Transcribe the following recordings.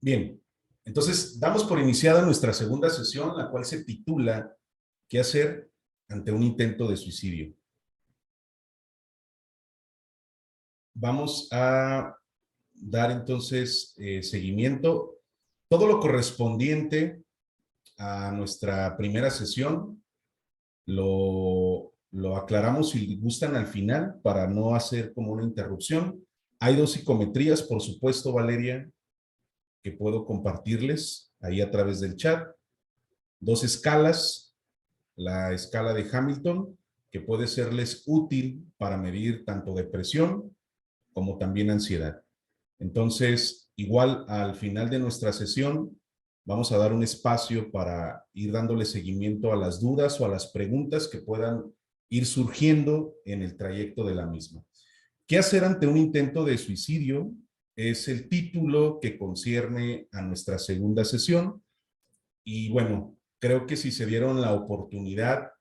Bien, entonces damos por iniciada nuestra segunda sesión, la cual se titula ¿Qué hacer ante un intento de suicidio? Vamos a dar entonces seguimiento, todo lo correspondiente a nuestra primera sesión, lo aclaramos si gustan al final para no hacer como una interrupción. Hay dos psicometrías, por supuesto, Valeria, que puedo compartirles ahí a través del chat. Dos escalas, la escala de Hamilton, que puede serles útil para medir tanto depresión como también ansiedad. Entonces, igual al final de nuestra sesión, vamos a dar un espacio para ir dándole seguimiento a las dudas o a las preguntas que puedan ir surgiendo en el trayecto de la misma. ¿Qué hacer ante un intento de suicidio? Es el título que concierne a nuestra segunda sesión. Y bueno, creo que si se dieron la oportunidad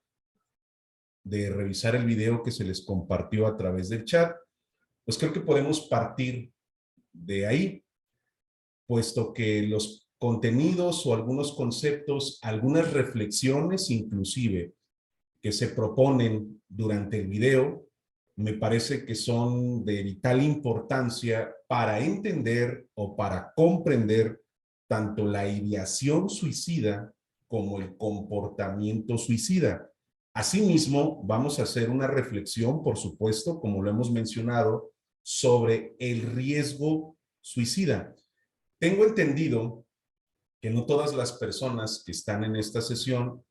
de revisar el video que se les compartió a través del chat, pues creo que podemos partir de ahí, puesto que los contenidos o algunos conceptos, algunas reflexiones inclusive que se proponen durante el video, me parece que son de vital importancia para entender o para comprender tanto la ideación suicida como el comportamiento suicida. Asimismo, vamos a hacer una reflexión, por supuesto, como lo hemos mencionado, sobre el riesgo suicida. Tengo entendido que no todas las personas que están en esta sesión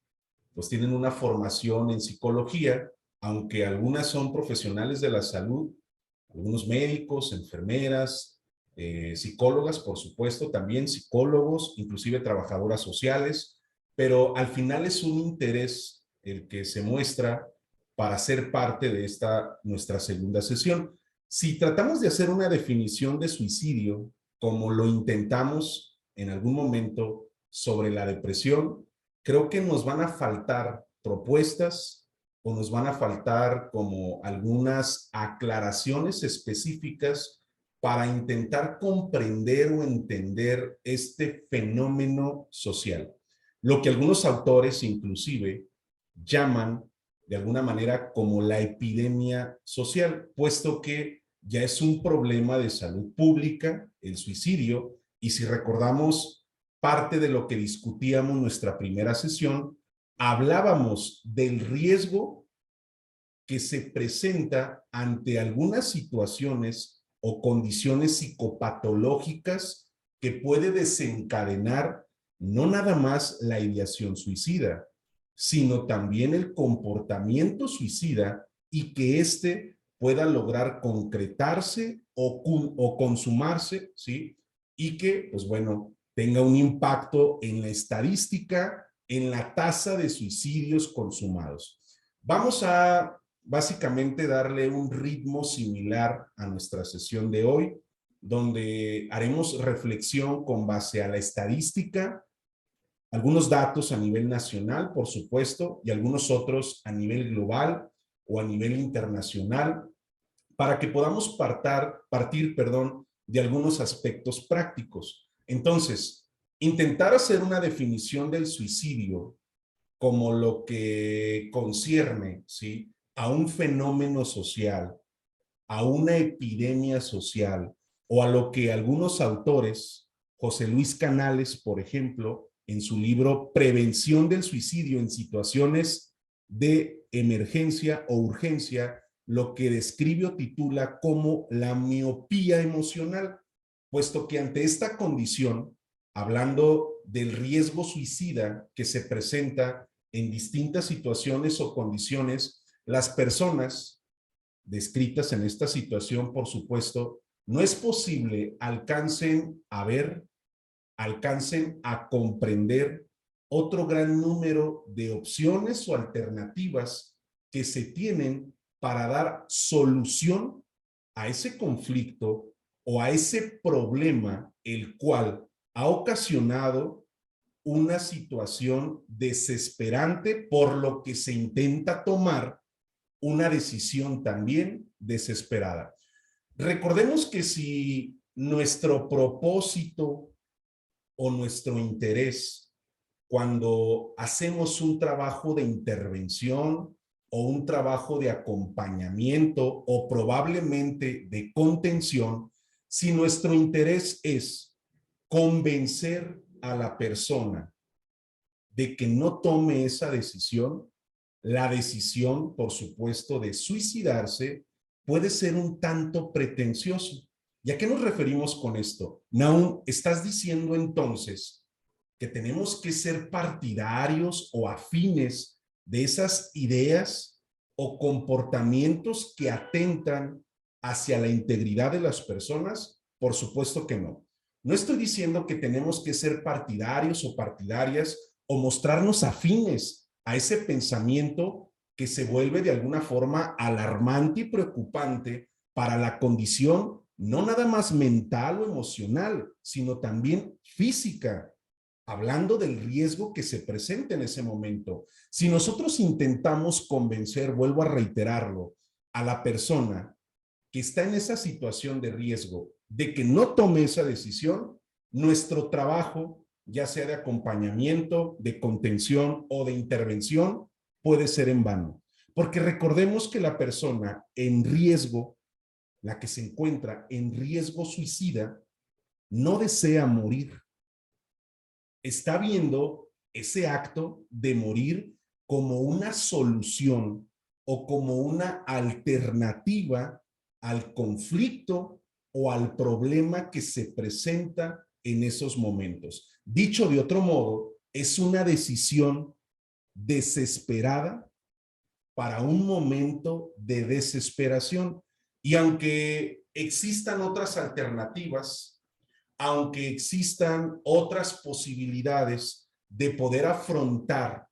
pues tienen una formación en psicología, aunque algunas son profesionales de la salud, algunos médicos, enfermeras, psicólogas, por supuesto, también psicólogos, inclusive trabajadoras sociales, pero al final es un interés el que se muestra para ser parte de esta nuestra segunda sesión. Si tratamos de hacer una definición de suicidio, como lo intentamos en algún momento sobre la depresión, creo que nos van a faltar propuestas o nos van a faltar como algunas aclaraciones específicas para intentar comprender o entender este fenómeno social. Lo que algunos autores inclusive llaman de alguna manera como la epidemia social, puesto que ya es un problema de salud pública, el suicidio, y si recordamos parte de lo que discutíamos en nuestra primera sesión, hablábamos del riesgo que se presenta ante algunas situaciones o condiciones psicopatológicas que puede desencadenar no nada más la ideación suicida, sino también el comportamiento suicida y que éste pueda lograr concretarse o consumarse, ¿sí? Y que, pues bueno, tenga un impacto en la estadística, en la tasa de suicidios consumados. Vamos a básicamente darle un ritmo similar a nuestra sesión de hoy, donde haremos reflexión con base a la estadística, algunos datos a nivel nacional, por supuesto, y algunos otros a nivel global o a nivel internacional, para que podamos partir, de algunos aspectos prácticos. Entonces, intentar hacer una definición del suicidio como lo que concierne, ¿sí?, a un fenómeno social, a una epidemia social, o a lo que algunos autores, José Luis Canales, por ejemplo, en su libro Prevención del suicidio en situaciones de emergencia o urgencia, lo que describe o titula como la miopía emocional, puesto que ante esta condición, hablando del riesgo suicida que se presenta en distintas situaciones o condiciones, las personas descritas en esta situación, por supuesto, no es posible alcancen a ver, alcancen a comprender otro gran número de opciones o alternativas que se tienen para dar solución a ese conflicto o a ese problema el cual ha ocasionado una situación desesperante por lo que se intenta tomar una decisión también desesperada. Recordemos que si nuestro propósito o nuestro interés cuando hacemos un trabajo de intervención o un trabajo de acompañamiento o probablemente de contención, si nuestro interés es convencer a la persona de que no tome esa decisión, la decisión, por supuesto, de suicidarse puede ser un tanto pretencioso. ¿Y a qué nos referimos con esto? Nahum, ¿estás diciendo entonces que tenemos que ser partidarios o afines de esas ideas o comportamientos que atentan hacia la integridad de las personas? Por supuesto que no. No estoy diciendo que tenemos que ser partidarios o partidarias o mostrarnos afines a ese pensamiento que se vuelve de alguna forma alarmante y preocupante para la condición no nada más mental o emocional, sino también física, hablando del riesgo que se presenta en ese momento. Si nosotros intentamos convencer, vuelvo a reiterarlo, a la persona que está en esa situación de riesgo de que no tome esa decisión, nuestro trabajo, ya sea de acompañamiento, de contención o de intervención, puede ser en vano. Porque recordemos que la persona en riesgo, la que se encuentra en riesgo suicida, no desea morir. Está viendo ese acto de morir como una solución o como una alternativa al conflicto o al problema que se presenta en esos momentos. Dicho de otro modo, es una decisión desesperada para un momento de desesperación. Y aunque existan otras alternativas, aunque existan otras posibilidades de poder afrontar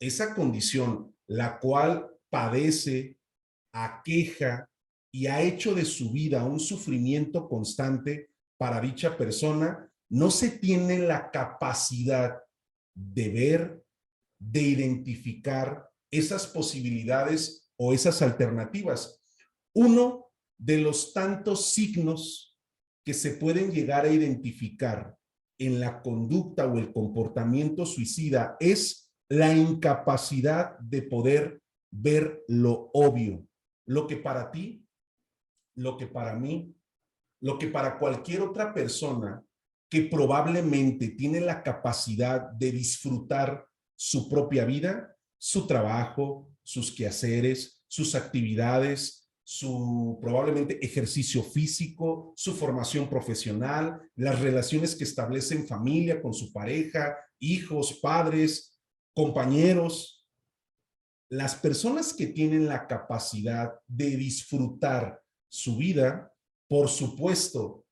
esa condición, la cual padece, aqueja y ha hecho de su vida un sufrimiento constante para dicha persona, no se tiene la capacidad de ver, de identificar esas posibilidades o esas alternativas. Uno de los tantos signos que se pueden llegar a identificar en la conducta o el comportamiento suicida es la incapacidad de poder ver lo obvio, lo que para ti, lo que para mí, lo que para cualquier otra persona que probablemente tiene la capacidad de disfrutar su propia vida, su trabajo, sus quehaceres, sus actividades, su probablemente ejercicio físico, su formación profesional, las relaciones que establece en familia con su pareja, hijos, padres, compañeros. Las personas que tienen la capacidad de disfrutar su vida, por supuesto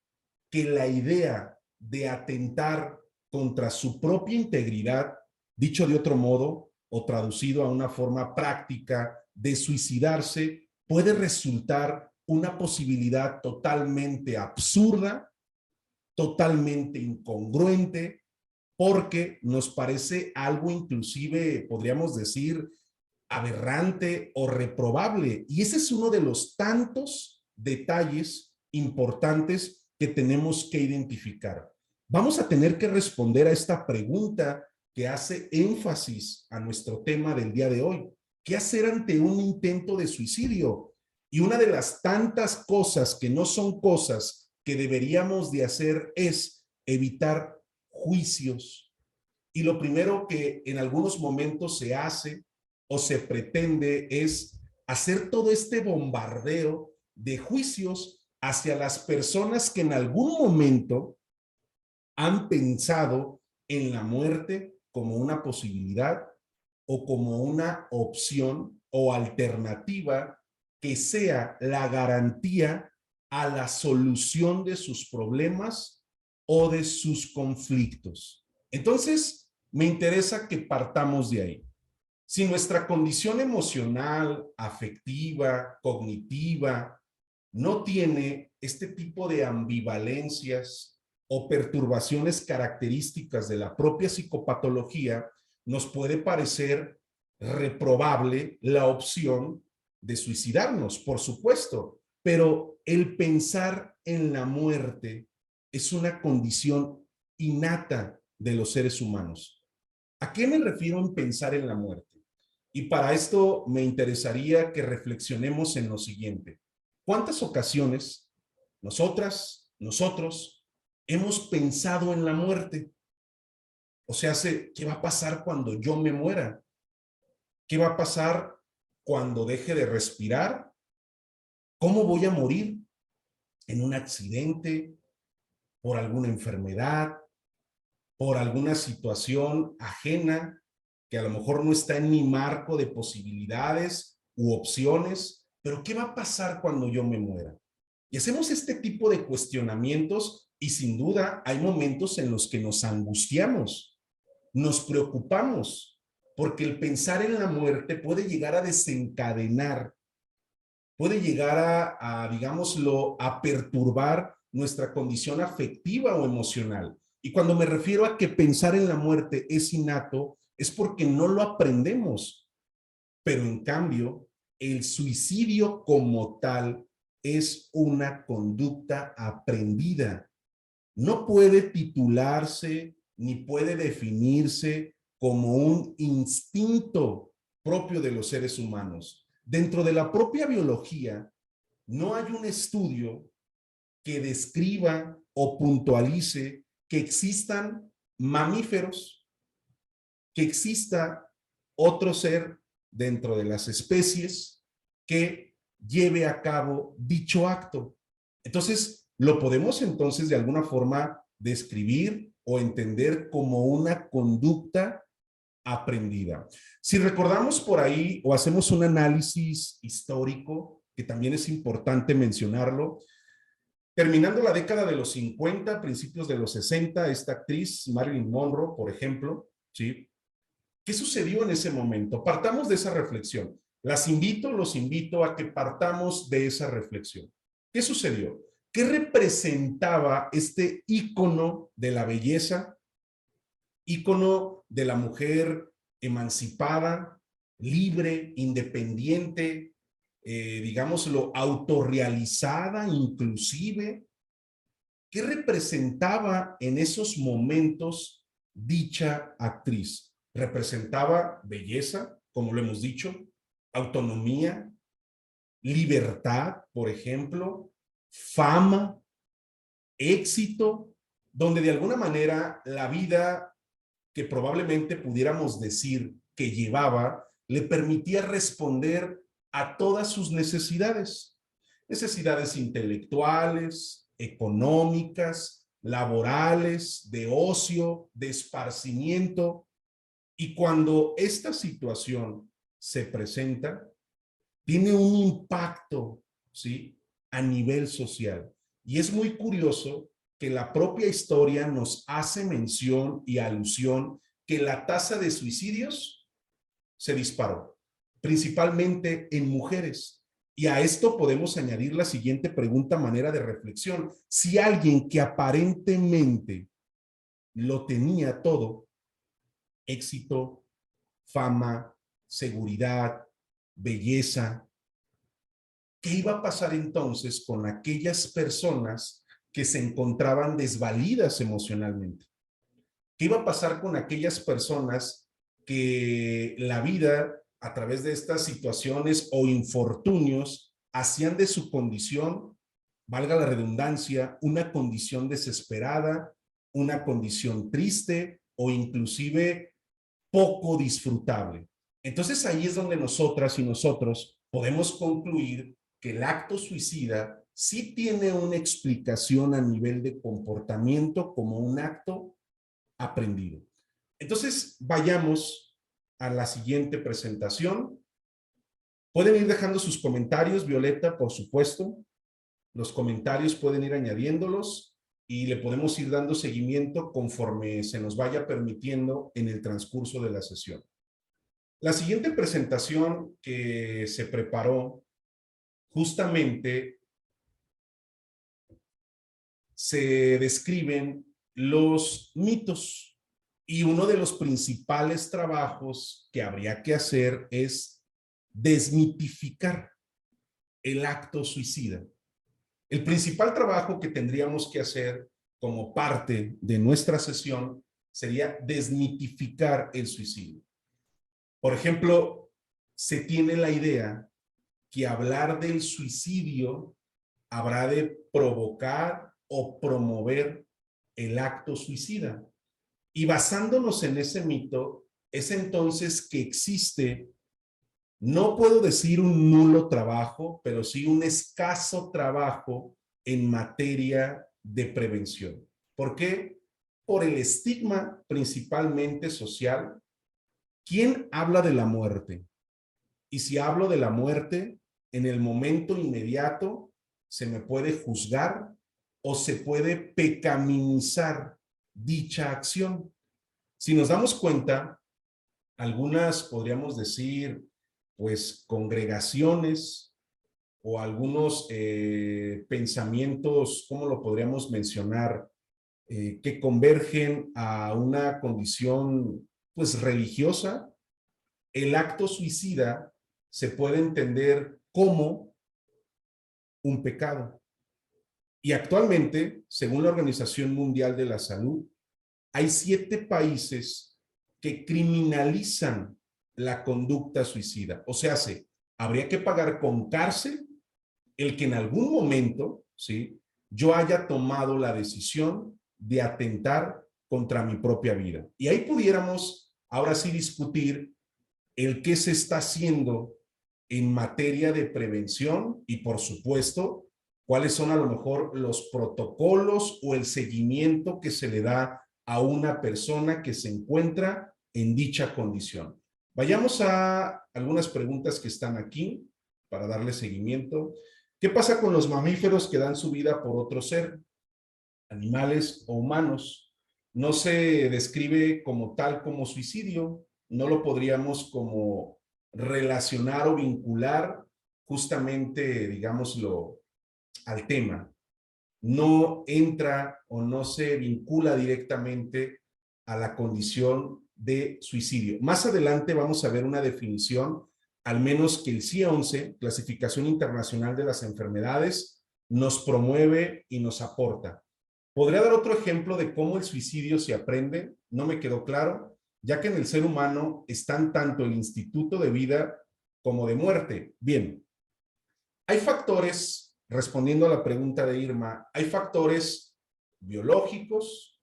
que la idea de atentar contra su propia integridad, dicho de otro modo, o traducido a una forma práctica, de suicidarse, puede resultar una posibilidad totalmente absurda, totalmente incongruente, porque nos parece algo inclusive, podríamos decir, aberrante o reprobable. Y ese es uno de los tantos detalles importantes que tenemos que identificar. Vamos a tener que responder a esta pregunta que hace énfasis a nuestro tema del día de hoy. ¿Qué hacer ante un intento de suicidio? Y una de las tantas cosas que no son cosas que deberíamos de hacer es evitar juicios. Y lo primero que en algunos momentos se hace o se pretende es hacer todo este bombardeo de juicios hacia las personas que en algún momento han pensado en la muerte como una posibilidad o como una opción o alternativa que sea la garantía a la solución de sus problemas o de sus conflictos. Entonces, me interesa que partamos de ahí. Si nuestra condición emocional, afectiva, cognitiva, no tiene este tipo de ambivalencias o perturbaciones características de la propia psicopatología, nos puede parecer reprobable la opción de suicidarnos, por supuesto, pero el pensar en la muerte es una condición innata de los seres humanos. ¿A qué me refiero en pensar en la muerte? Y para esto me interesaría que reflexionemos en lo siguiente. ¿Cuántas ocasiones nosotras, nosotros, hemos pensado en la muerte? O sea, ¿qué va a pasar cuando yo me muera? ¿Qué va a pasar cuando deje de respirar? ¿Cómo voy a morir? ¿En un accidente? ¿Por alguna enfermedad? ¿Por alguna situación ajena que a lo mejor no está en mi marco de posibilidades u opciones? Pero ¿qué va a pasar cuando yo me muera? Y hacemos este tipo de cuestionamientos y sin duda hay momentos en los que nos angustiamos, nos preocupamos, porque el pensar en la muerte puede llegar a desencadenar, puede llegar digámoslo, a perturbar nuestra condición afectiva o emocional. Y cuando me refiero a que pensar en la muerte es innato, es porque no lo aprendemos. Pero en cambio, el suicidio como tal es una conducta aprendida. No puede titularse ni puede definirse como un instinto propio de los seres humanos. Dentro de la propia biología, no hay un estudio que describa o puntualice que existan mamíferos, que exista otro ser dentro de las especies que lleve a cabo dicho acto. Entonces, lo podemos entonces de alguna forma describir o entender como una conducta aprendida. Si recordamos por ahí o hacemos un análisis histórico, que también es importante mencionarlo, terminando la década de los 50, principios de los 60, esta actriz Marilyn Monroe, por ejemplo, ¿sí? ¿Qué sucedió en ese momento? Partamos de esa reflexión. Los invito a que partamos de esa reflexión. ¿Qué sucedió? ¿Qué representaba este ícono de la belleza, ícono de la mujer emancipada, libre, independiente, digámoslo, autorrealizada inclusive? ¿Qué representaba en esos momentos dicha actriz? Representaba belleza, como lo hemos dicho, autonomía, libertad, por ejemplo, fama, éxito, donde de alguna manera la vida que probablemente pudiéramos decir que llevaba le permitía responder a todas sus necesidades, necesidades intelectuales, económicas, laborales, de ocio, de esparcimiento. Y cuando esta situación se presenta, tiene un impacto, ¿sí?, a nivel social. Y es muy curioso que la propia historia nos hace mención y alusión que la tasa de suicidios se disparó, principalmente en mujeres. Y a esto podemos añadir la siguiente pregunta, manera de reflexión. Si alguien que aparentemente lo tenía todo, éxito, fama, seguridad, belleza, ¿qué iba a pasar entonces con aquellas personas que se encontraban desvalidas emocionalmente? ¿Qué iba a pasar con aquellas personas que la vida, a través de estas situaciones o infortunios, hacían de su condición, valga la redundancia, una condición desesperada, una condición triste o inclusive poco disfrutable? Entonces ahí es donde nosotras y nosotros podemos concluir que el acto suicida sí tiene una explicación a nivel de comportamiento como un acto aprendido. Entonces, vayamos a la siguiente presentación. Pueden ir dejando sus comentarios, Violeta, por supuesto. Los comentarios pueden ir añadiéndolos y le podemos ir dando seguimiento conforme se nos vaya permitiendo en el transcurso de la sesión. La siguiente presentación que se preparó justamente se describen los mitos y uno de los principales trabajos que habría que hacer es desmitificar el acto suicida. El principal trabajo que tendríamos que hacer como parte de nuestra sesión sería desmitificar el suicidio. Por ejemplo, se tiene la idea que hablar del suicidio habrá de provocar o promover el acto suicida. Y basándonos en ese mito, es entonces que existe, no puedo decir un nulo trabajo, pero sí un escaso trabajo en materia de prevención. ¿Por qué? Por el estigma principalmente social. ¿Quién habla de la muerte? Y si hablo de la muerte, en el momento inmediato se me puede juzgar o se puede pecaminorizar dicha acción. Si nos damos cuenta, algunas podríamos decir, pues, congregaciones o algunos pensamientos, ¿cómo lo podríamos mencionar? Que convergen a una condición, pues, religiosa. El acto suicida se puede entender como un pecado. Y actualmente, según la Organización Mundial de la Salud, hay 7 países que criminalizan la conducta suicida. O sea, habría que pagar con cárcel el que en algún momento, ¿sí?, yo haya tomado la decisión de atentar contra mi propia vida. Y ahí pudiéramos ahora sí discutir el qué se está haciendo en materia de prevención y, por supuesto, cuáles son a lo mejor los protocolos o el seguimiento que se le da a una persona que se encuentra en dicha condición. Vayamos a algunas preguntas que están aquí para darle seguimiento. ¿Qué pasa con los mamíferos que dan su vida por otro ser, animales o humanos? No se describe como tal como suicidio, no lo podríamos como relacionar o vincular justamente, digámoslo, al tema. No entra o no se vincula directamente a la condición de suicidio. Más adelante vamos a ver una definición, al menos que el CIE-11, Clasificación Internacional de las Enfermedades, nos promueve y nos aporta. ¿Podría dar otro ejemplo de cómo el suicidio se aprende? No me quedó claro, ya que en el ser humano están tanto el instituto de vida como de muerte. Bien, hay factores, respondiendo a la pregunta de Irma, hay factores biológicos,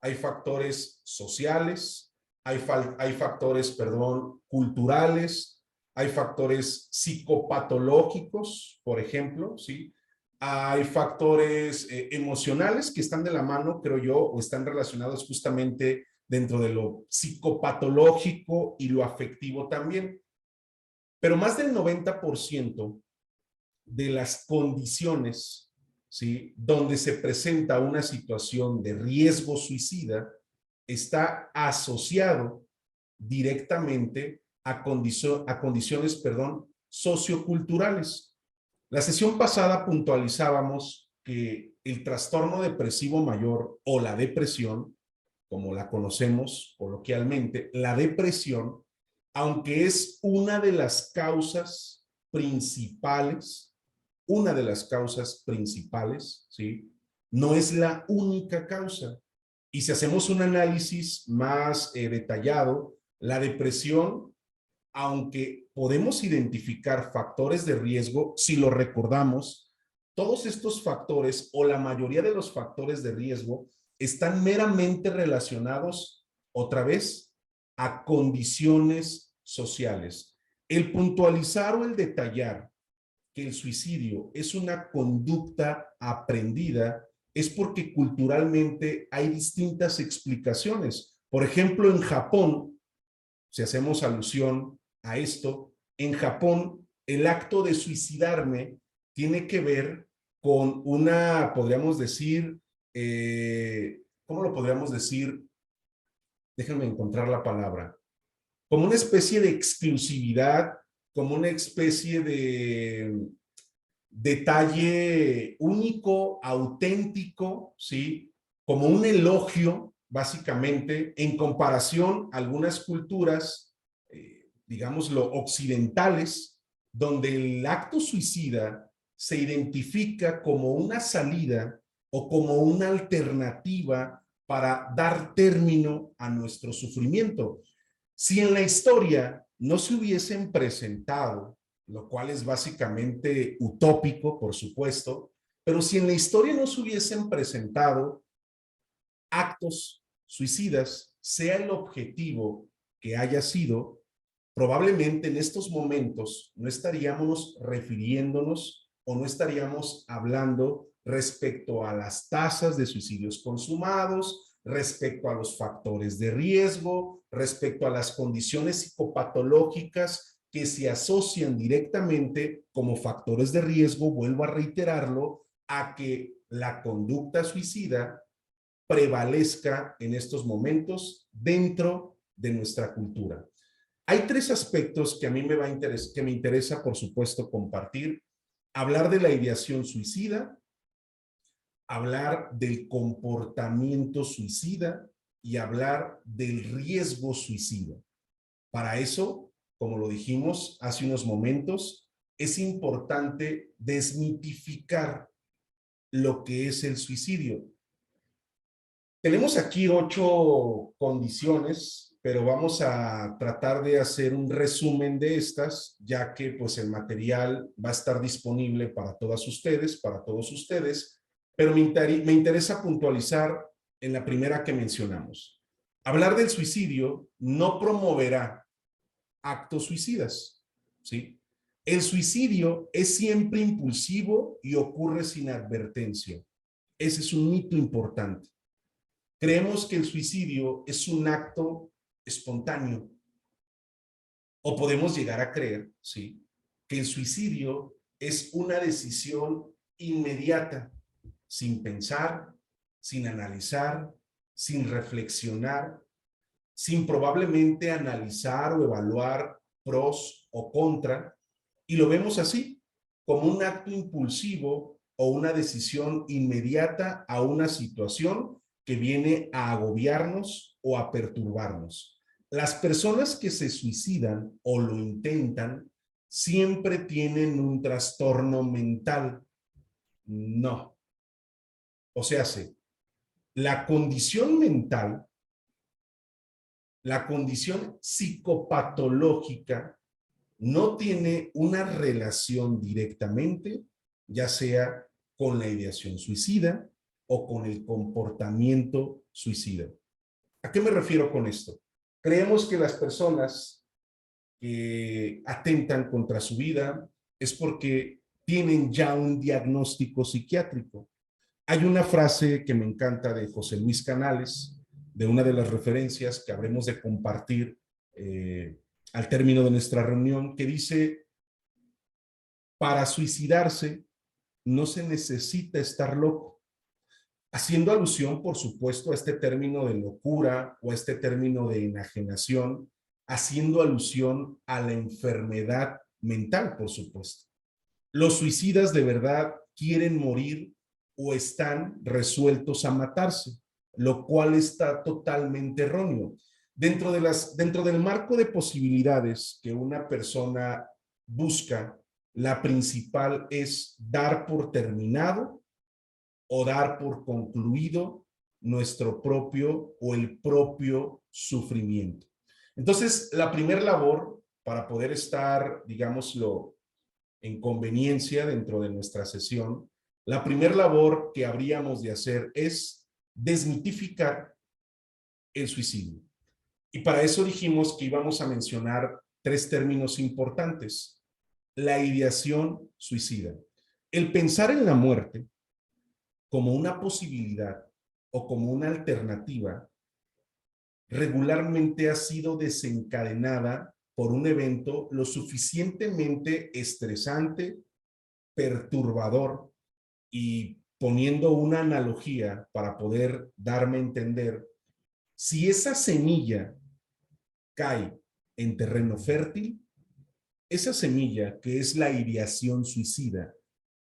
hay factores sociales, hay factores, perdón, culturales, hay factores psicopatológicos, por ejemplo, ¿sí? Hay factores emocionales que están de la mano, creo yo, o están relacionados justamente dentro de lo psicopatológico y lo afectivo también. Pero más del 90% de las condiciones, ¿sí?, donde se presenta una situación de riesgo suicida está asociado directamente a condiciones, perdón, socioculturales. La sesión pasada puntualizábamos que el trastorno depresivo mayor o la depresión, como la conocemos coloquialmente, la depresión, aunque es una de las causas principales, ¿sí?, no es la única causa. Y si hacemos un análisis más detallado, la depresión, aunque podemos identificar factores de riesgo, si lo recordamos, todos estos factores o la mayoría de los factores de riesgo están meramente relacionados, otra vez, a condiciones sociales. El puntualizar o el detallar que el suicidio es una conducta aprendida es porque culturalmente hay distintas explicaciones. Por ejemplo, en Japón, si hacemos alusión a esto, en Japón el acto de suicidarme tiene que ver con una, podríamos decir, ¿cómo lo podríamos decir? Déjenme encontrar la palabra. Como una especie de exclusividad, como una especie de detalle único, auténtico, ¿sí? Como un elogio, básicamente, en comparación a algunas culturas, digámoslo, occidentales, donde el acto suicida se identifica como una salida o como una alternativa para dar término a nuestro sufrimiento. Si en la historia no se hubiesen presentado, lo cual es básicamente utópico, por supuesto, pero si en la historia no se hubiesen presentado actos suicidas, sea el objetivo que haya sido, probablemente en estos momentos no estaríamos refiriéndonos o no estaríamos hablando respecto a las tasas de suicidios consumados, respecto a los factores de riesgo, respecto a las condiciones psicopatológicas que se asocian directamente como factores de riesgo, vuelvo a reiterarlo, a que la conducta suicida prevalezca en estos momentos dentro de nuestra cultura. Hay tres aspectos que a mí que me interesa, por supuesto, compartir. Hablar de la ideación suicida, hablar del comportamiento suicida y hablar del riesgo suicida. Para eso, como lo dijimos hace unos momentos, es importante desmitificar lo que es el suicidio. Tenemos aquí 8 condiciones, pero vamos a tratar de hacer un resumen de estas, ya que pues el material va a estar disponible para todas ustedes, para todos ustedes, pero me interesa puntualizar en la primera que mencionamos. Hablar del suicidio no promoverá actos suicidas, ¿sí? El suicidio es siempre impulsivo y ocurre sin advertencia. Ese es un mito importante. Creemos que el suicidio es un acto espontáneo, o podemos llegar a creer, ¿sí?, que el suicidio es una decisión inmediata, sin pensar, sin analizar, sin reflexionar, sin probablemente analizar o evaluar pros o contra, y lo vemos así, como un acto impulsivo o una decisión inmediata a una situación que viene a agobiarnos o a perturbarnos. Las personas que se suicidan o lo intentan siempre tienen un trastorno mental. No. O sea, la condición mental, la condición psicopatológica no tiene una relación directamente, ya sea con la ideación suicida o con el comportamiento suicida. ¿A qué me refiero con esto? Creemos que las personas que atentan contra su vida es porque tienen ya un diagnóstico psiquiátrico. Hay una frase que me encanta de José Luis Canales, de una de las referencias que habremos de compartir al término de nuestra reunión, que dice: para suicidarse no se necesita estar loco, haciendo alusión, por supuesto, a este término de locura o a este término de enajenación, haciendo alusión a la enfermedad mental, por supuesto. Los suicidas de verdad quieren morir o están resueltos a matarse, lo cual está totalmente erróneo. Dentro del marco de posibilidades que una persona busca, la principal es dar por terminado o dar por concluido nuestro propio o el propio sufrimiento. Entonces, la primera labor para poder estar, digámoslo, en conveniencia dentro de nuestra sesión, la primera labor que habríamos de hacer es desmitificar el suicidio. Y para eso dijimos que íbamos a mencionar 3 términos importantes. La ideación suicida. El pensar en la muerte como una posibilidad o como una alternativa regularmente ha sido desencadenada por un evento lo suficientemente estresante, perturbador, y poniendo una analogía para poder darme a entender, si esa semilla cae en terreno fértil, esa semilla que es la ideación suicida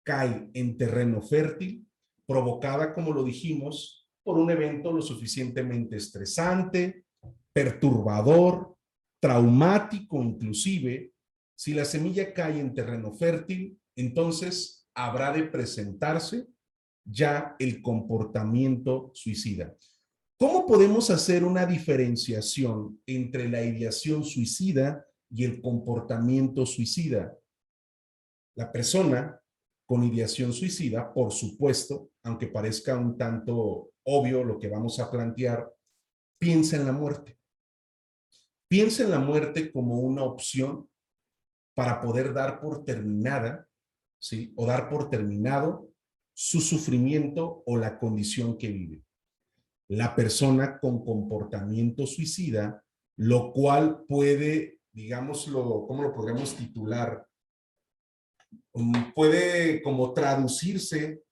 cae en terreno fértil, provocada, como lo dijimos, por un evento lo suficientemente estresante, perturbador, traumático inclusive. Si la semilla cae en terreno fértil, entonces habrá de presentarse ya el comportamiento suicida. ¿Cómo podemos hacer una diferenciación entre la ideación suicida y el comportamiento suicida? La persona con ideación suicida, por supuesto, aunque parezca un tanto obvio lo que vamos a plantear, piensa en la muerte. Piensa en la muerte como una opción para poder dar por terminada, ¿sí? O dar por terminado su sufrimiento o la condición que vive. La persona con comportamiento suicida, lo cual puede, digámoslo, ¿cómo lo podríamos titular? Puede como traducirse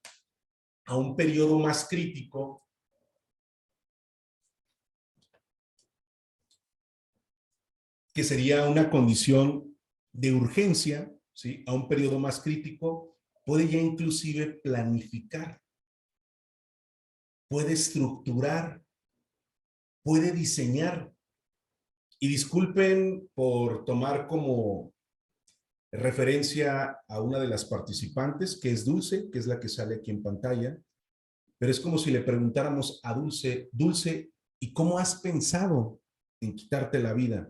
a un periodo más crítico que sería una condición de urgencia, ¿sí? A un periodo más crítico, puede ya inclusive planificar, puede estructurar, puede diseñar. Y disculpen por tomar como referencia a una de las participantes, que es Dulce, que es la que sale aquí en pantalla, pero es como si le preguntáramos a Dulce, Dulce, ¿y cómo has pensado en quitarte la vida?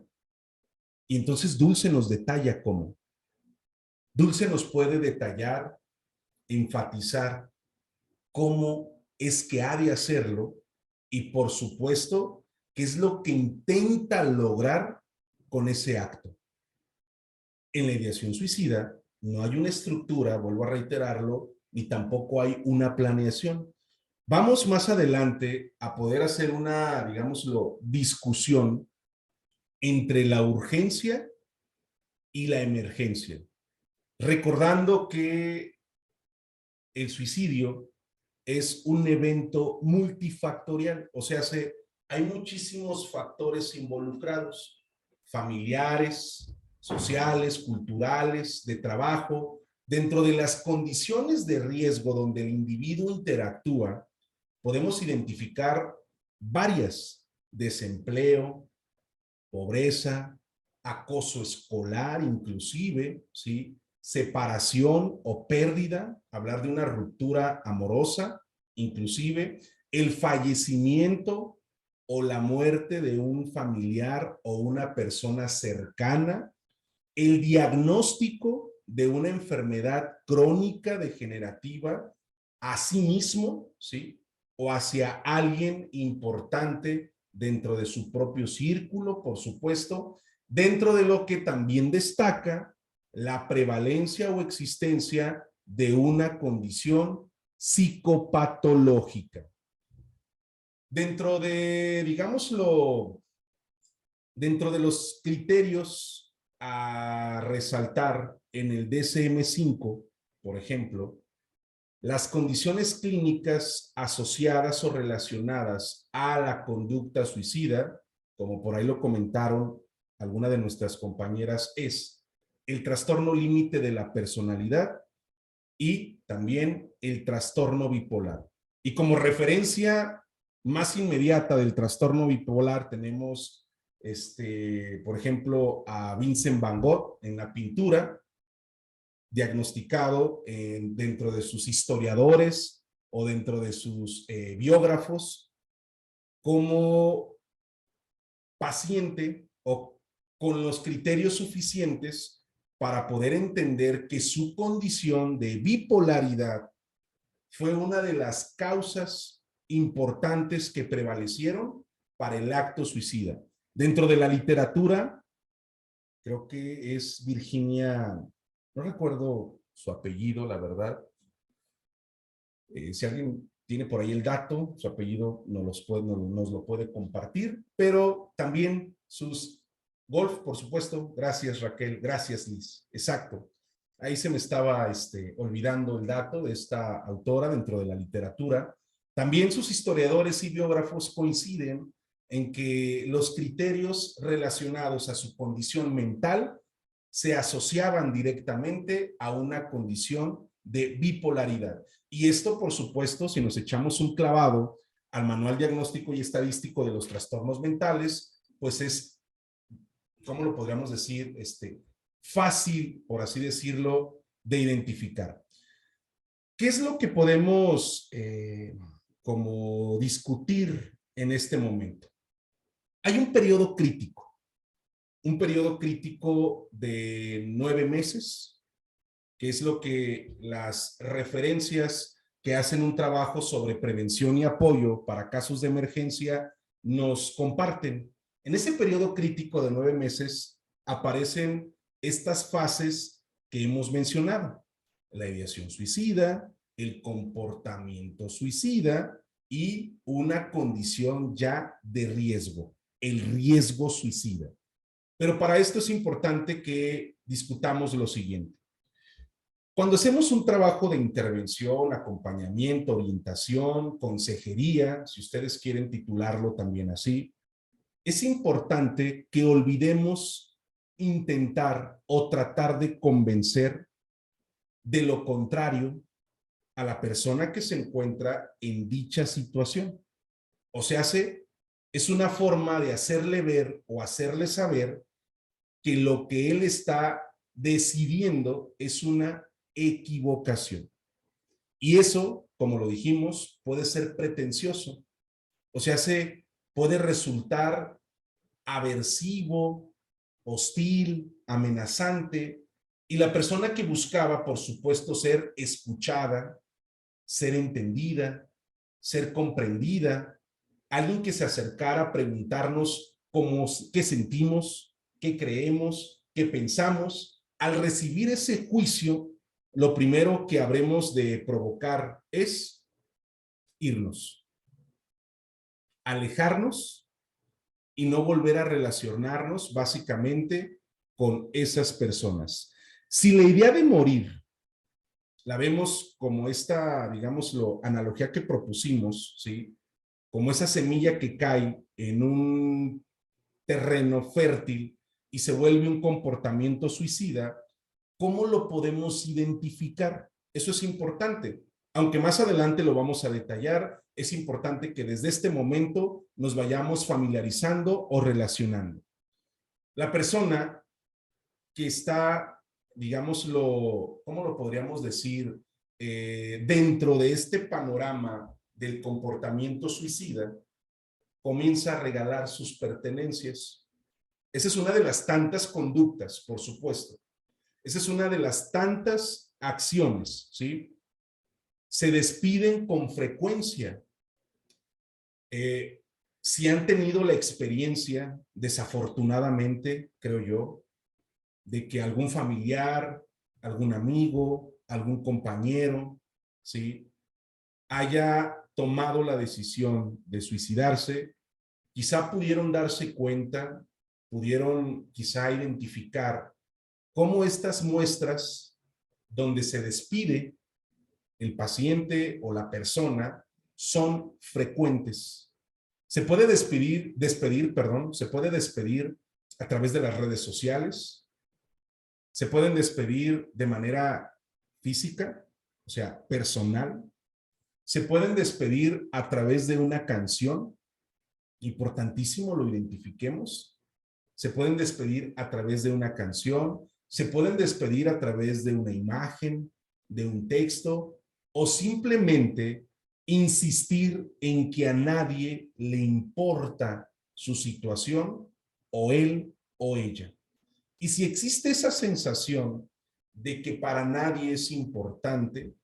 Y entonces Dulce nos detalla cómo. Dulce nos puede detallar, enfatizar cómo es que ha de hacerlo y, por supuesto, qué es lo que intenta lograr con ese acto. En la ideación suicida no hay una estructura, vuelvo a reiterarlo, ni tampoco hay una planeación. Vamos más adelante a poder hacer una, digámoslo, discusión entre la urgencia y la emergencia, recordando que el suicidio es un evento multifactorial, o sea, hay muchísimos factores involucrados, familiares, sociales, culturales, de trabajo. Dentro de las condiciones de riesgo donde el individuo interactúa, podemos identificar varias: desempleo, pobreza, acoso escolar inclusive, ¿sí? Separación o pérdida, hablar de una ruptura amorosa, inclusive el fallecimiento o la muerte de un familiar o una persona cercana, el diagnóstico de una enfermedad crónica degenerativa a sí mismo, ¿sí? O hacia alguien importante dentro de su propio círculo, por supuesto, dentro de lo que también destaca la prevalencia o existencia de una condición psicopatológica. Dentro de, digámoslo, dentro de los criterios a resaltar en el DSM-5, por ejemplo, las condiciones clínicas asociadas o relacionadas a la conducta suicida, como por ahí lo comentaron alguna de nuestras compañeras, es el trastorno límite de la personalidad y también el trastorno bipolar. Y como referencia más inmediata del trastorno bipolar tenemos, por ejemplo, a Vincent Van Gogh en la pintura, diagnosticado dentro de sus historiadores o dentro de sus biógrafos como paciente o con los criterios suficientes para poder entender que su condición de bipolaridad fue una de las causas importantes que prevalecieron para el acto suicida. Dentro de la literatura, creo que es Virginia, no recuerdo su apellido, la verdad. Si alguien tiene por ahí el dato, su apellido nos lo puede compartir, pero también sus golf, por supuesto. Gracias, Raquel. Gracias, Liz. Exacto. Ahí se me estaba olvidando el dato de esta autora dentro de la literatura. También sus historiadores y biógrafos coinciden en que los criterios relacionados a su condición mental se asociaban directamente a una condición de bipolaridad. Y esto, por supuesto, si nos echamos un clavado al Manual Diagnóstico y Estadístico de los Trastornos Mentales, pues es, ¿cómo lo podríamos decir? Fácil, por así decirlo, de identificar. ¿Qué es lo que podemos como discutir en este momento? Hay un periodo crítico de 9 meses, que es lo que las referencias que hacen un trabajo sobre prevención y apoyo para casos de emergencia nos comparten. En ese periodo crítico de 9 meses aparecen estas fases que hemos mencionado: la ideación suicida, el comportamiento suicida y una condición ya de riesgo, el riesgo suicida. Pero para esto es importante que discutamos lo siguiente. Cuando hacemos un trabajo de intervención, acompañamiento, orientación, consejería, si ustedes quieren titularlo también así, es importante que olvidemos intentar o tratar de convencer de lo contrario a la persona que se encuentra en dicha situación. O sea, es una forma de hacerle ver o hacerle saber que lo que él está decidiendo es una equivocación. Y eso, como lo dijimos, puede ser pretencioso. O sea, puede resultar aversivo, hostil, amenazante, y la persona que buscaba, por supuesto, ser escuchada, ser entendida, ser comprendida, alguien que se acercara a preguntarnos qué sentimos, qué creemos, qué pensamos. Al recibir ese juicio, lo primero que habremos de provocar es irnos, alejarnos y no volver a relacionarnos básicamente con esas personas. Si la idea de morir la vemos como esta, digámoslo, analogía que propusimos, ¿sí? Como esa semilla que cae en un terreno fértil y se vuelve un comportamiento suicida, ¿cómo lo podemos identificar? Eso es importante. Aunque más adelante lo vamos a detallar, es importante que desde este momento nos vayamos familiarizando o relacionando. La persona que está, digámoslo, ¿cómo lo podríamos decir? Dentro de este panorama del comportamiento suicida, comienza a regalar sus pertenencias. Esa es una de las tantas conductas, por supuesto. Esa es una de las tantas acciones, ¿sí? Se despiden con frecuencia. Si han tenido la experiencia, desafortunadamente, creo yo, de que algún familiar, algún amigo, algún compañero, ¿sí? haya tomado la decisión de suicidarse, quizá pudieron darse cuenta, pudieron quizá identificar cómo estas muestras donde se despide el paciente o la persona son frecuentes. Se puede se puede despedir a través de las redes sociales, se pueden despedir de manera física, o sea, personal, se pueden despedir a través de una canción, importantísimo lo identifiquemos, se pueden despedir a través de una canción, se pueden despedir a través de una imagen, de un texto, o simplemente insistir en que a nadie le importa su situación, o él o ella. Y si existe esa sensación de que para nadie es importante,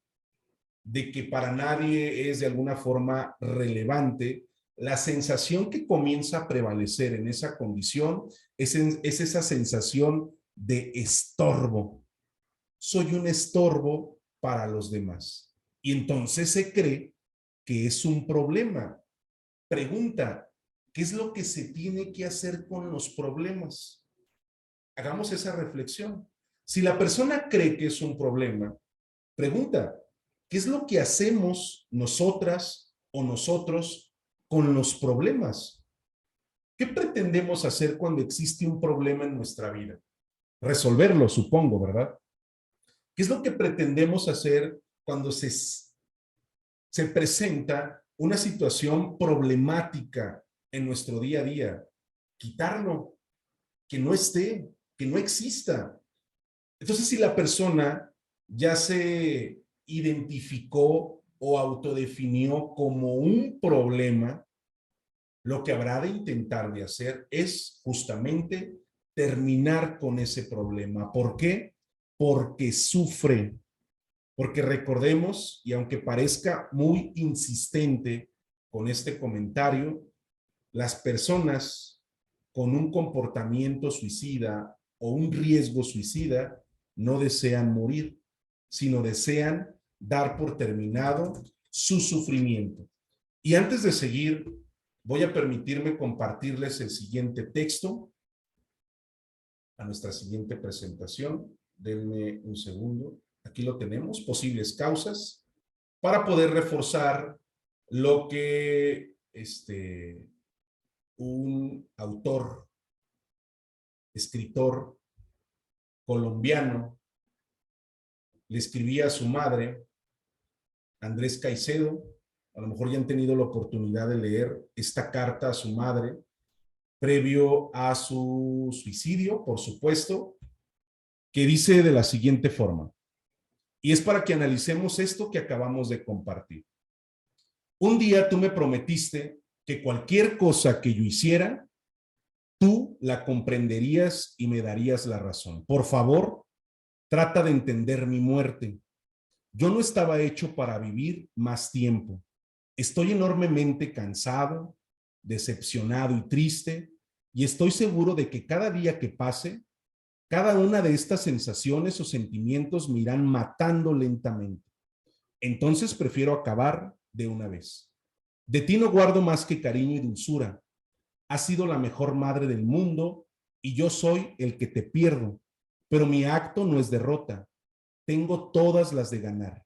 de que para nadie es de alguna forma relevante, la sensación que comienza a prevalecer en esa condición es esa sensación de estorbo. Soy un estorbo para los demás. Y entonces se cree que es un problema. Pregunta, ¿qué es lo que se tiene que hacer con los problemas? Hagamos esa reflexión. Si la persona cree que es un problema, pregunta, ¿qué es lo que hacemos nosotras o nosotros con los problemas? ¿Qué pretendemos hacer cuando existe un problema en nuestra vida? Resolverlo, supongo, ¿verdad? ¿Qué es lo que pretendemos hacer cuando se presenta una situación problemática en nuestro día a día? Quitarlo, que no esté, que no exista. Entonces, si la persona ya se identificó o autodefinió como un problema, lo que habrá de intentar de hacer es justamente terminar con ese problema. ¿Por qué? Porque sufre. Porque recordemos, y aunque parezca muy insistente con este comentario, las personas con un comportamiento suicida o un riesgo suicida no desean morir, sino desean dar por terminado su sufrimiento. Y antes de seguir, voy a permitirme compartirles el siguiente texto a nuestra siguiente presentación. Denme un segundo. Aquí lo tenemos, posibles causas, para poder reforzar lo que un autor, escritor colombiano le escribía a su madre, Andrés Caicedo. A lo mejor ya han tenido la oportunidad de leer esta carta a su madre, previo a su suicidio, por supuesto, que dice de la siguiente forma, y es para que analicemos esto que acabamos de compartir. Un día tú me prometiste que cualquier cosa que yo hiciera, tú la comprenderías y me darías la razón. Por favor, trata de entender mi muerte. Yo no estaba hecho para vivir más tiempo. Estoy enormemente cansado, decepcionado y triste, y estoy seguro de que cada día que pase, cada una de estas sensaciones o sentimientos me irán matando lentamente. Entonces prefiero acabar de una vez. De ti no guardo más que cariño y dulzura. Has sido la mejor madre del mundo y yo soy el que te pierdo, pero mi acto no es derrota. Tengo todas las de ganar,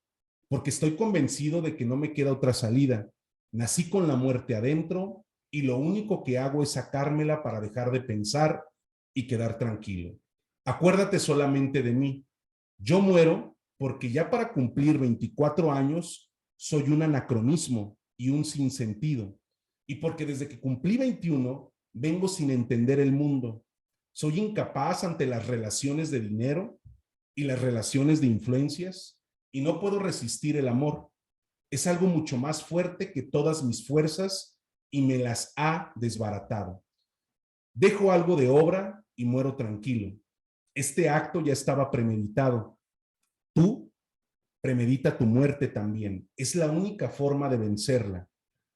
porque estoy convencido de que no me queda otra salida. Nací con la muerte adentro y lo único que hago es sacármela para dejar de pensar y quedar tranquilo. Acuérdate solamente de mí. Yo muero porque ya para cumplir 24 años soy un anacronismo y un sinsentido. Y porque desde que cumplí 21 vengo sin entender el mundo. Soy incapaz ante las relaciones de dinero y las relaciones de influencias y no puedo resistir el amor. Es algo mucho más fuerte que todas mis fuerzas y me las ha desbaratado. Dejo algo de obra y muero tranquilo. Este acto ya estaba premeditado. Tú premedita tu muerte también. Es la única forma de vencerla.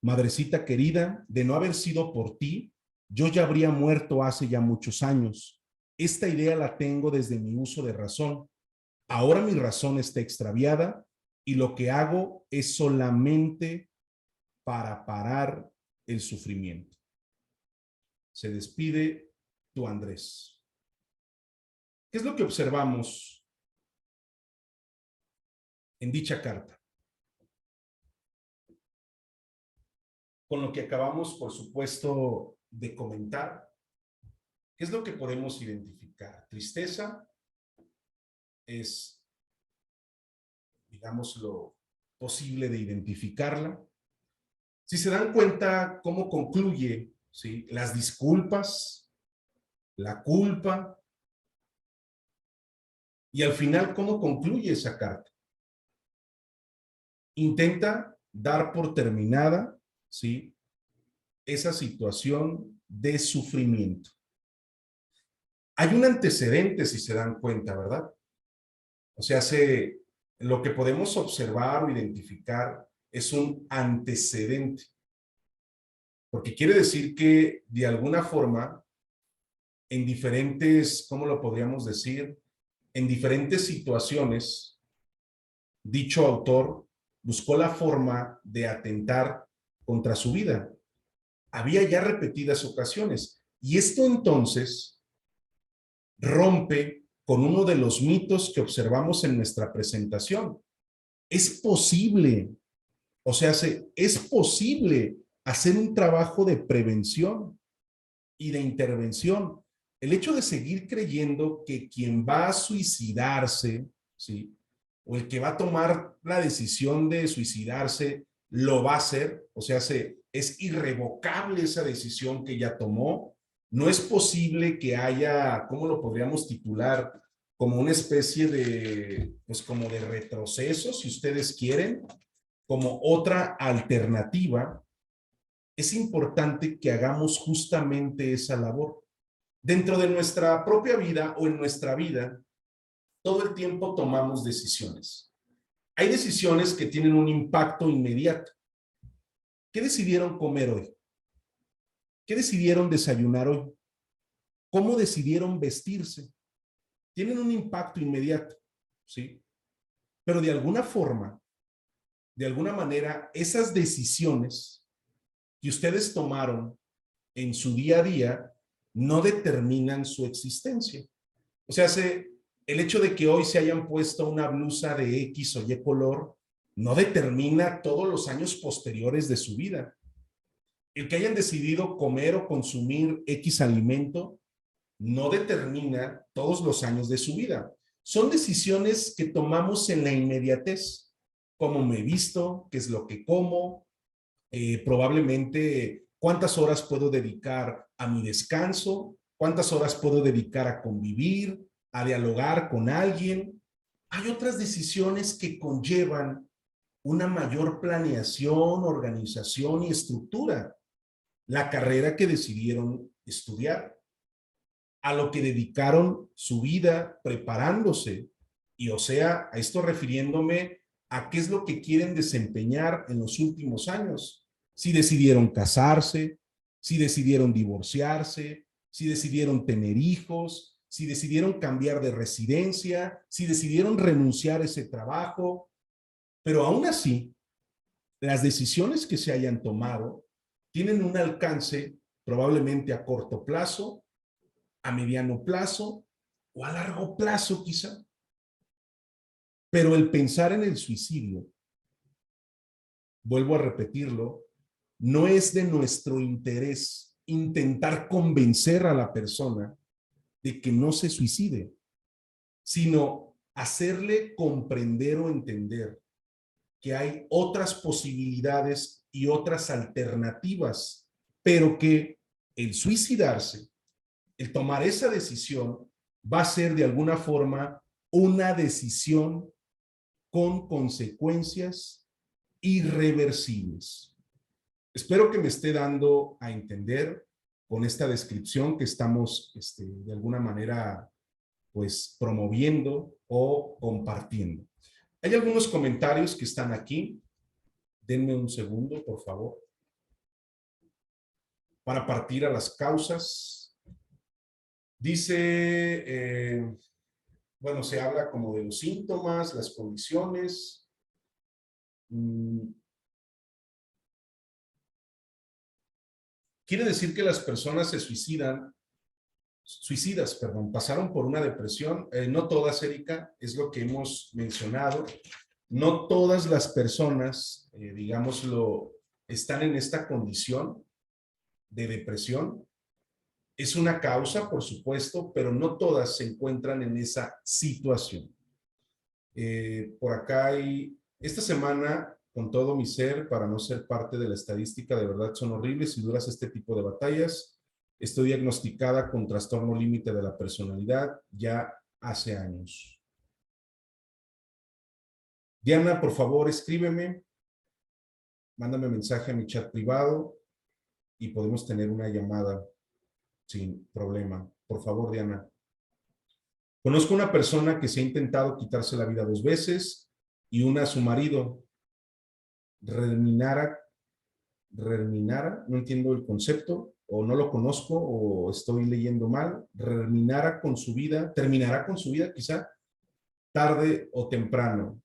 Madrecita querida, de no haber sido por ti, yo ya habría muerto hace ya muchos años. Esta idea la tengo desde mi uso de razón. Ahora mi razón está extraviada y lo que hago es solamente para parar el sufrimiento. Se despide tu Andrés. ¿Qué es lo que observamos en dicha carta? Con lo que acabamos, por supuesto, de comentar, ¿qué es lo que podemos identificar? Tristeza es, digamos, lo posible de identificarla. Si se dan cuenta cómo concluye, ¿sí? Las disculpas, la culpa, y al final, ¿cómo concluye esa carta? Intenta dar por terminada, ¿sí?, esa situación de sufrimiento. Hay un antecedente, si se dan cuenta, ¿verdad? O sea, lo que podemos observar o identificar es un antecedente. Porque quiere decir que, de alguna forma, en diferentes, ¿cómo lo podríamos decir? En diferentes situaciones, dicho autor buscó la forma de atentar contra su vida. Había ya repetidas ocasiones. Y esto entonces rompe con uno de los mitos que observamos en nuestra presentación. Es posible, o sea, es posible hacer un trabajo de prevención y de intervención. El hecho de seguir creyendo que quien va a suicidarse, ¿sí?, o el que va a tomar la decisión de suicidarse, lo va a hacer, o sea, es irrevocable esa decisión que ya tomó. No es posible que haya, ¿cómo lo podríamos titular? como una especie de, pues como de retroceso, si ustedes quieren, como otra alternativa, es importante que hagamos justamente esa labor. Dentro de nuestra propia vida o en nuestra vida, todo el tiempo tomamos decisiones. Hay decisiones que tienen un impacto inmediato. ¿Qué decidieron comer hoy? ¿Qué decidieron desayunar hoy? ¿Cómo decidieron vestirse? Tienen un impacto inmediato, ¿sí? Pero de alguna forma, de alguna manera, esas decisiones que ustedes tomaron en su día a día no determinan su existencia. O sea, el hecho de que hoy se hayan puesto una blusa de X o Y color no determina todos los años posteriores de su vida. El que hayan decidido comer o consumir X alimento no determina todos los años de su vida. Son decisiones que tomamos en la inmediatez. Cómo me visto, qué es lo que como, probablemente cuántas horas puedo dedicar a mi descanso, cuántas horas puedo dedicar a convivir, a dialogar con alguien. Hay otras decisiones que conllevan una mayor planeación, organización y estructura. La carrera que decidieron estudiar, a lo que dedicaron su vida preparándose, y o sea, a esto refiriéndome a qué es lo que quieren desempeñar en los últimos años. Si decidieron casarse, si decidieron divorciarse, si decidieron tener hijos, si decidieron cambiar de residencia, si decidieron renunciar a ese trabajo. Pero aún así, las decisiones que se hayan tomado tienen un alcance probablemente a corto plazo, a mediano plazo o a largo plazo quizá. Pero el pensar en el suicidio, vuelvo a repetirlo, no es de nuestro interés intentar convencer a la persona de que no se suicide, sino hacerle comprender o entender que hay otras posibilidades y otras alternativas, pero que el suicidarse, el tomar esa decisión, va a ser de alguna forma una decisión con consecuencias irreversibles. Espero que me esté dando a entender con esta descripción que estamos de alguna manera pues promoviendo o compartiendo. Hay algunos comentarios que están aquí. Denme un segundo, por favor. Para partir a las causas. Dice, bueno, se habla como de los síntomas, las condiciones. Quiere decir que las personas suicidas, pasaron por una depresión. No todas, Erika, es lo que hemos mencionado. No todas las personas, digámoslo, están en esta condición de depresión. Es una causa, por supuesto, pero no todas se encuentran en esa situación. Por acá hay, esta semana, con todo mi ser, para no ser parte de la estadística, de verdad son horribles y duras este tipo de batallas. Estoy diagnosticada con trastorno límite de la personalidad ya hace años. Diana, por favor, escríbeme, mándame mensaje a mi chat privado y podemos tener una llamada sin problema. Por favor, Diana. Conozco una persona que se ha intentado quitarse la vida 2 veces y una a su marido. Rerminara, no entiendo el concepto, o no lo conozco, o estoy leyendo mal. Terminará con su vida quizá, tarde o temprano.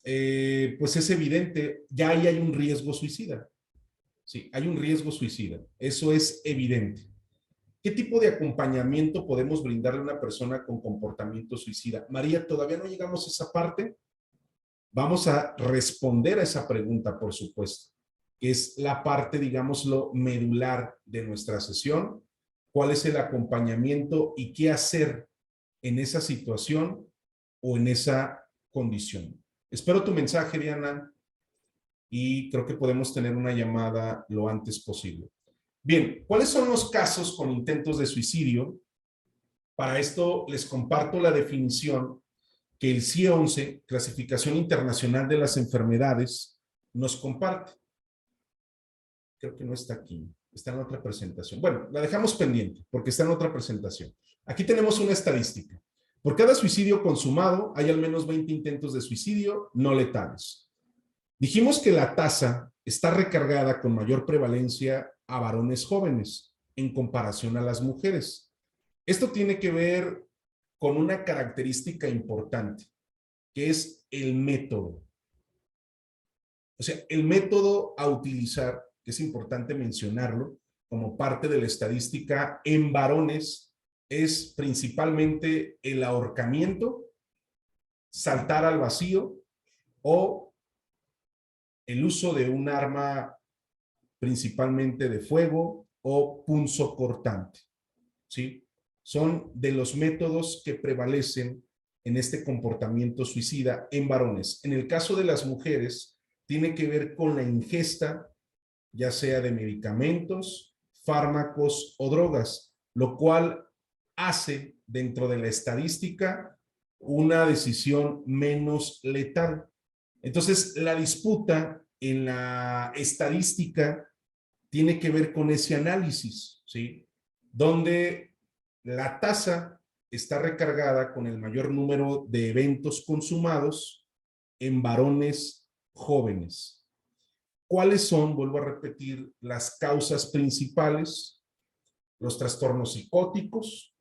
Pues es evidente, ya ahí hay un riesgo suicida. Sí, hay un riesgo suicida. Eso es evidente. ¿Qué tipo de acompañamiento podemos brindarle a una persona con comportamiento suicida? María, todavía no llegamos a esa parte. Vamos a responder a esa pregunta, por supuesto, que es la parte, digámoslo, medular de nuestra sesión. ¿Cuál es el acompañamiento y qué hacer en esa situación o en esa condición? Espero tu mensaje, Diana, y creo que podemos tener una llamada lo antes posible. Bien, ¿cuáles son los casos con intentos de suicidio? Para esto les comparto la definición que el CIE-11, Clasificación Internacional de las Enfermedades, nos comparte. Creo que no está aquí, está en otra presentación. Bueno, la dejamos pendiente porque está en otra presentación. Aquí tenemos una estadística. Por cada suicidio consumado, hay al menos 20 intentos de suicidio no letales. Dijimos que la tasa está recargada con mayor prevalencia a varones jóvenes en comparación a las mujeres. Esto tiene que ver con una característica importante, que es el método. O sea, el método a utilizar, que es importante mencionarlo como parte de la estadística en varones, es principalmente el ahorcamiento, saltar al vacío o el uso de un arma principalmente de fuego o punzocortante, ¿sí? Son de los métodos que prevalecen en este comportamiento suicida en varones. En el caso de las mujeres, tiene que ver con la ingesta, ya sea de medicamentos, fármacos o drogas, lo cual hace dentro de la estadística una decisión menos letal. Entonces, la disputa en la estadística tiene que ver con ese análisis, ¿sí? Donde la tasa está recargada con el mayor número de eventos consumados en varones jóvenes. ¿Cuáles son, vuelvo a repetir, las causas principales? Los trastornos psicóticos,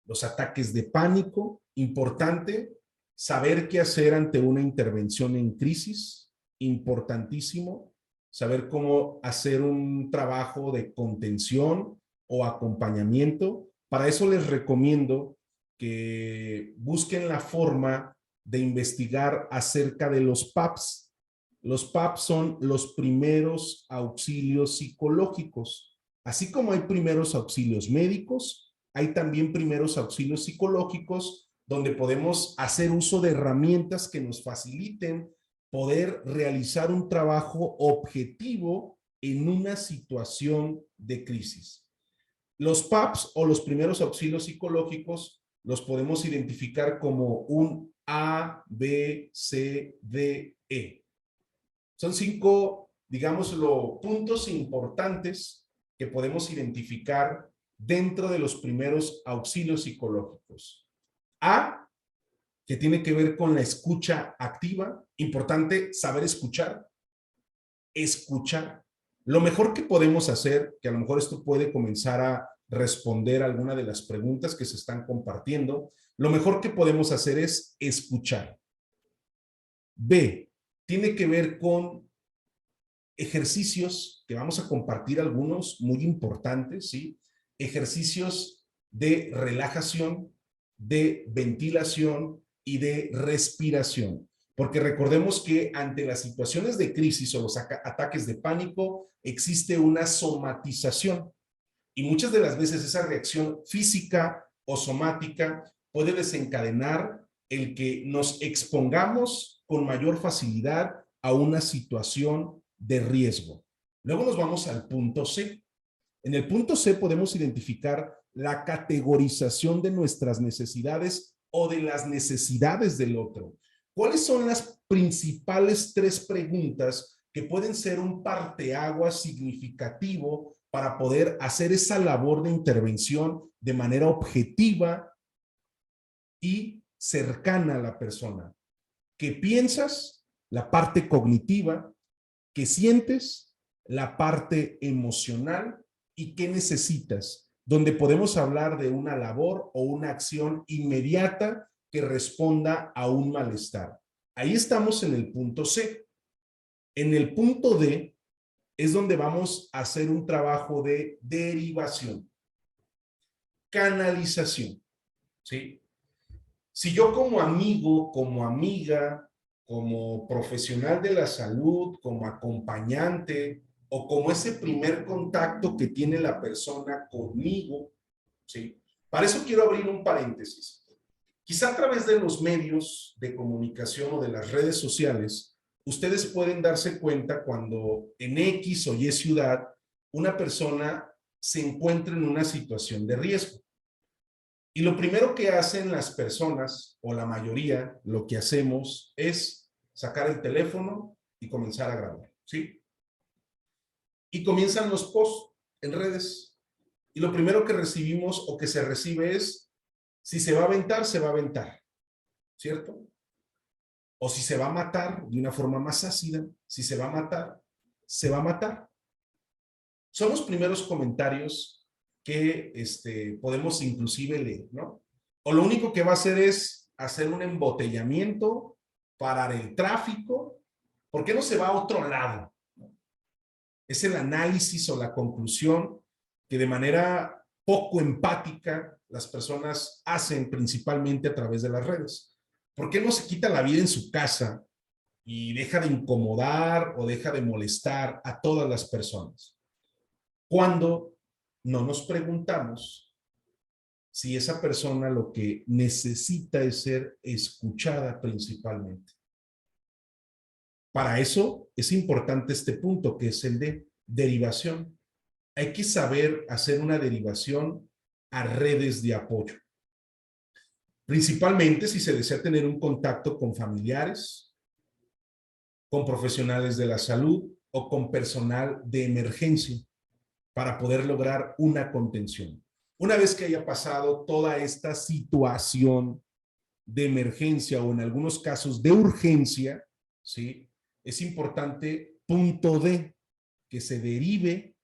los ataques de pánico. Importante saber qué hacer ante una intervención en crisis, importantísimo, saber cómo hacer un trabajo de contención o acompañamiento. Para eso les recomiendo que busquen la forma de investigar acerca de los PAPs. Los PAPs son los primeros auxilios psicológicos. Así como hay primeros auxilios médicos, hay también primeros auxilios psicológicos donde podemos hacer uso de herramientas que nos faciliten poder realizar un trabajo objetivo en una situación de crisis. Los PAPs o los primeros auxilios psicológicos los podemos identificar como un A, B, C, D, E. Son 5, digámoslo, puntos importantes que podemos identificar dentro de los primeros auxilios psicológicos. A, que tiene que ver con la escucha activa. Importante saber escuchar. Escuchar. Lo mejor que podemos hacer, que a lo mejor esto puede comenzar a responder a alguna de las preguntas que se están compartiendo, lo mejor que podemos hacer es escuchar. B, tiene que ver con ejercicios, que vamos a compartir algunos muy importantes, ¿sí? Ejercicios de relajación, de ventilación y de respiración. Porque recordemos que ante las situaciones de crisis o los ataques de pánico, existe una somatización. Y muchas de las veces esa reacción física o somática puede desencadenar el que nos expongamos con mayor facilidad a una situación de riesgo. Luego nos vamos al punto C. En el punto C podemos identificar la categorización de nuestras necesidades o de las necesidades del otro. ¿Cuáles son las principales 3 preguntas que pueden ser un parteaguas significativo para poder hacer esa labor de intervención de manera objetiva y cercana a la persona? ¿Qué piensas? La parte cognitiva. ¿Qué sientes? La parte emocional. ¿Y qué necesitas? Donde podemos hablar de una labor o una acción inmediata que responda a un malestar. Ahí estamos en el punto C. En el punto D es donde vamos a hacer un trabajo de derivación, canalización, ¿sí? Si yo como amigo, como amiga, como profesional de la salud, como acompañante o como ese primer contacto que tiene la persona conmigo, ¿sí? Para eso quiero abrir un paréntesis. Quizá a través de los medios de comunicación o de las redes sociales, ustedes pueden darse cuenta cuando en X o Y ciudad una persona se encuentra en una situación de riesgo. Y lo primero que hacen las personas, o la mayoría, lo que hacemos es sacar el teléfono y comenzar a grabar, ¿sí? Y comienzan los posts en redes. Y lo primero que recibimos o que se recibe es, si se va a aventar, se va a aventar, ¿cierto? O si se va a matar de una forma más ácida, si se va a matar, se va a matar. Son los primeros comentarios que podemos inclusive leer, ¿no? O lo único que va a hacer es hacer un embotellamiento, parar el tráfico. ¿Por qué no se va a otro lado? Es el análisis o la conclusión que de manera poco empática las personas hacen principalmente a través de las redes. ¿Por qué no se quita la vida en su casa y deja de incomodar o deja de molestar a todas las personas? Cuando no nos preguntamos si esa persona lo que necesita es ser escuchada principalmente. Para eso es importante este punto, que es el de derivación. Hay que saber hacer una derivación a redes de apoyo. Principalmente si se desea tener un contacto con familiares, con profesionales de la salud o con personal de emergencia para poder lograr una contención. Una vez que haya pasado toda esta situación de emergencia o en algunos casos de urgencia, ¿sí? Es importante, punto D, que se derive,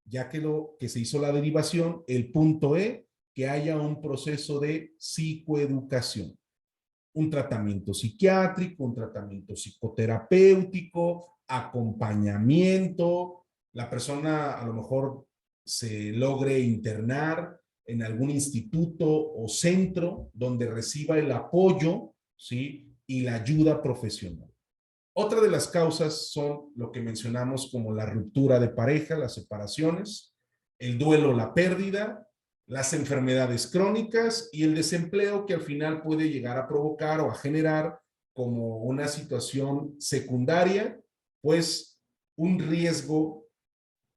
ya que se hizo la derivación, el punto E, que haya un proceso de psicoeducación. Un tratamiento psiquiátrico, un tratamiento psicoterapéutico, acompañamiento, la persona a lo mejor se logre internar en algún instituto o centro donde reciba el apoyo, ¿sí? Y la ayuda profesional. Otra de las causas son lo que mencionamos como la ruptura de pareja, las separaciones, el duelo, la pérdida, las enfermedades crónicas y el desempleo, que al final puede llegar a provocar o a generar como una situación secundaria, pues un riesgo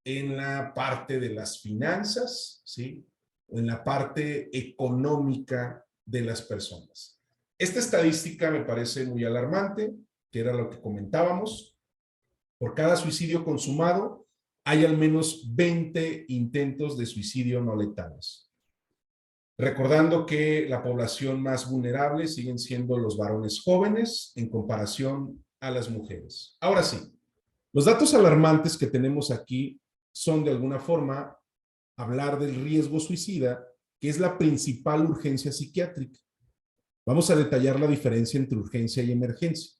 en la parte de las finanzas, ¿sí? O en la parte económica de las personas. Esta estadística me parece muy alarmante, que era lo que comentábamos. Por cada suicidio consumado, hay al menos 20 intentos de suicidio no letales. Recordando que la población más vulnerable siguen siendo los varones jóvenes en comparación a las mujeres. Ahora sí, los datos alarmantes que tenemos aquí son de alguna forma hablar del riesgo suicida, que es la principal urgencia psiquiátrica. Vamos a detallar la diferencia entre urgencia y emergencia.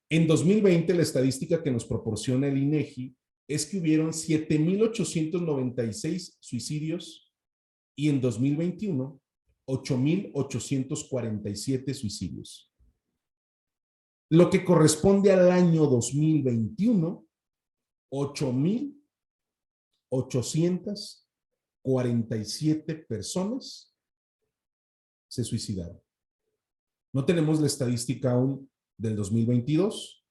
En 2020, la estadística que nos proporciona el INEGI es que hubieron 7,896 suicidios y en 2021, 8,847 suicidios. Lo que corresponde al año 2021, 8,847 personas se suicidaron. No tenemos la estadística aún del 2022,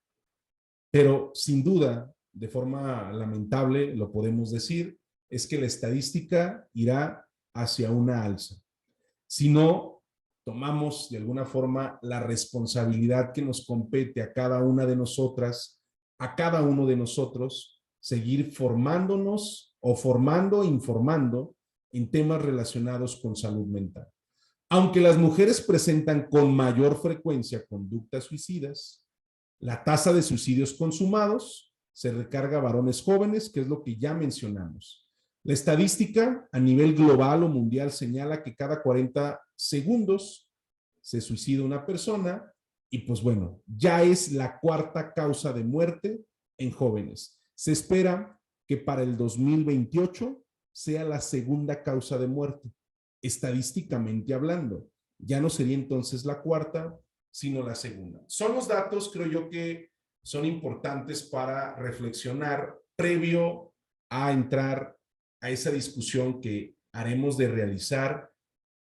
pero sin duda, de forma lamentable, lo podemos decir, es que la estadística irá hacia una alza. Si no tomamos de alguna forma la responsabilidad que nos compete a cada una de nosotras, a cada uno de nosotros, seguir formándonos o formando e informando en temas relacionados con salud mental. Aunque las mujeres presentan con mayor frecuencia conductas suicidas, la tasa de suicidios consumados se recarga a varones jóvenes, que es lo que ya mencionamos. La estadística a nivel global o mundial señala que cada 40 segundos se suicida una persona y pues bueno, ya es la cuarta causa de muerte en jóvenes. Se espera que para el 2028 sea la segunda causa de muerte, estadísticamente hablando. Ya no sería entonces la cuarta, sino la segunda. Son los datos, creo yo, que son importantes para reflexionar previo a entrar a esa discusión que haremos de realizar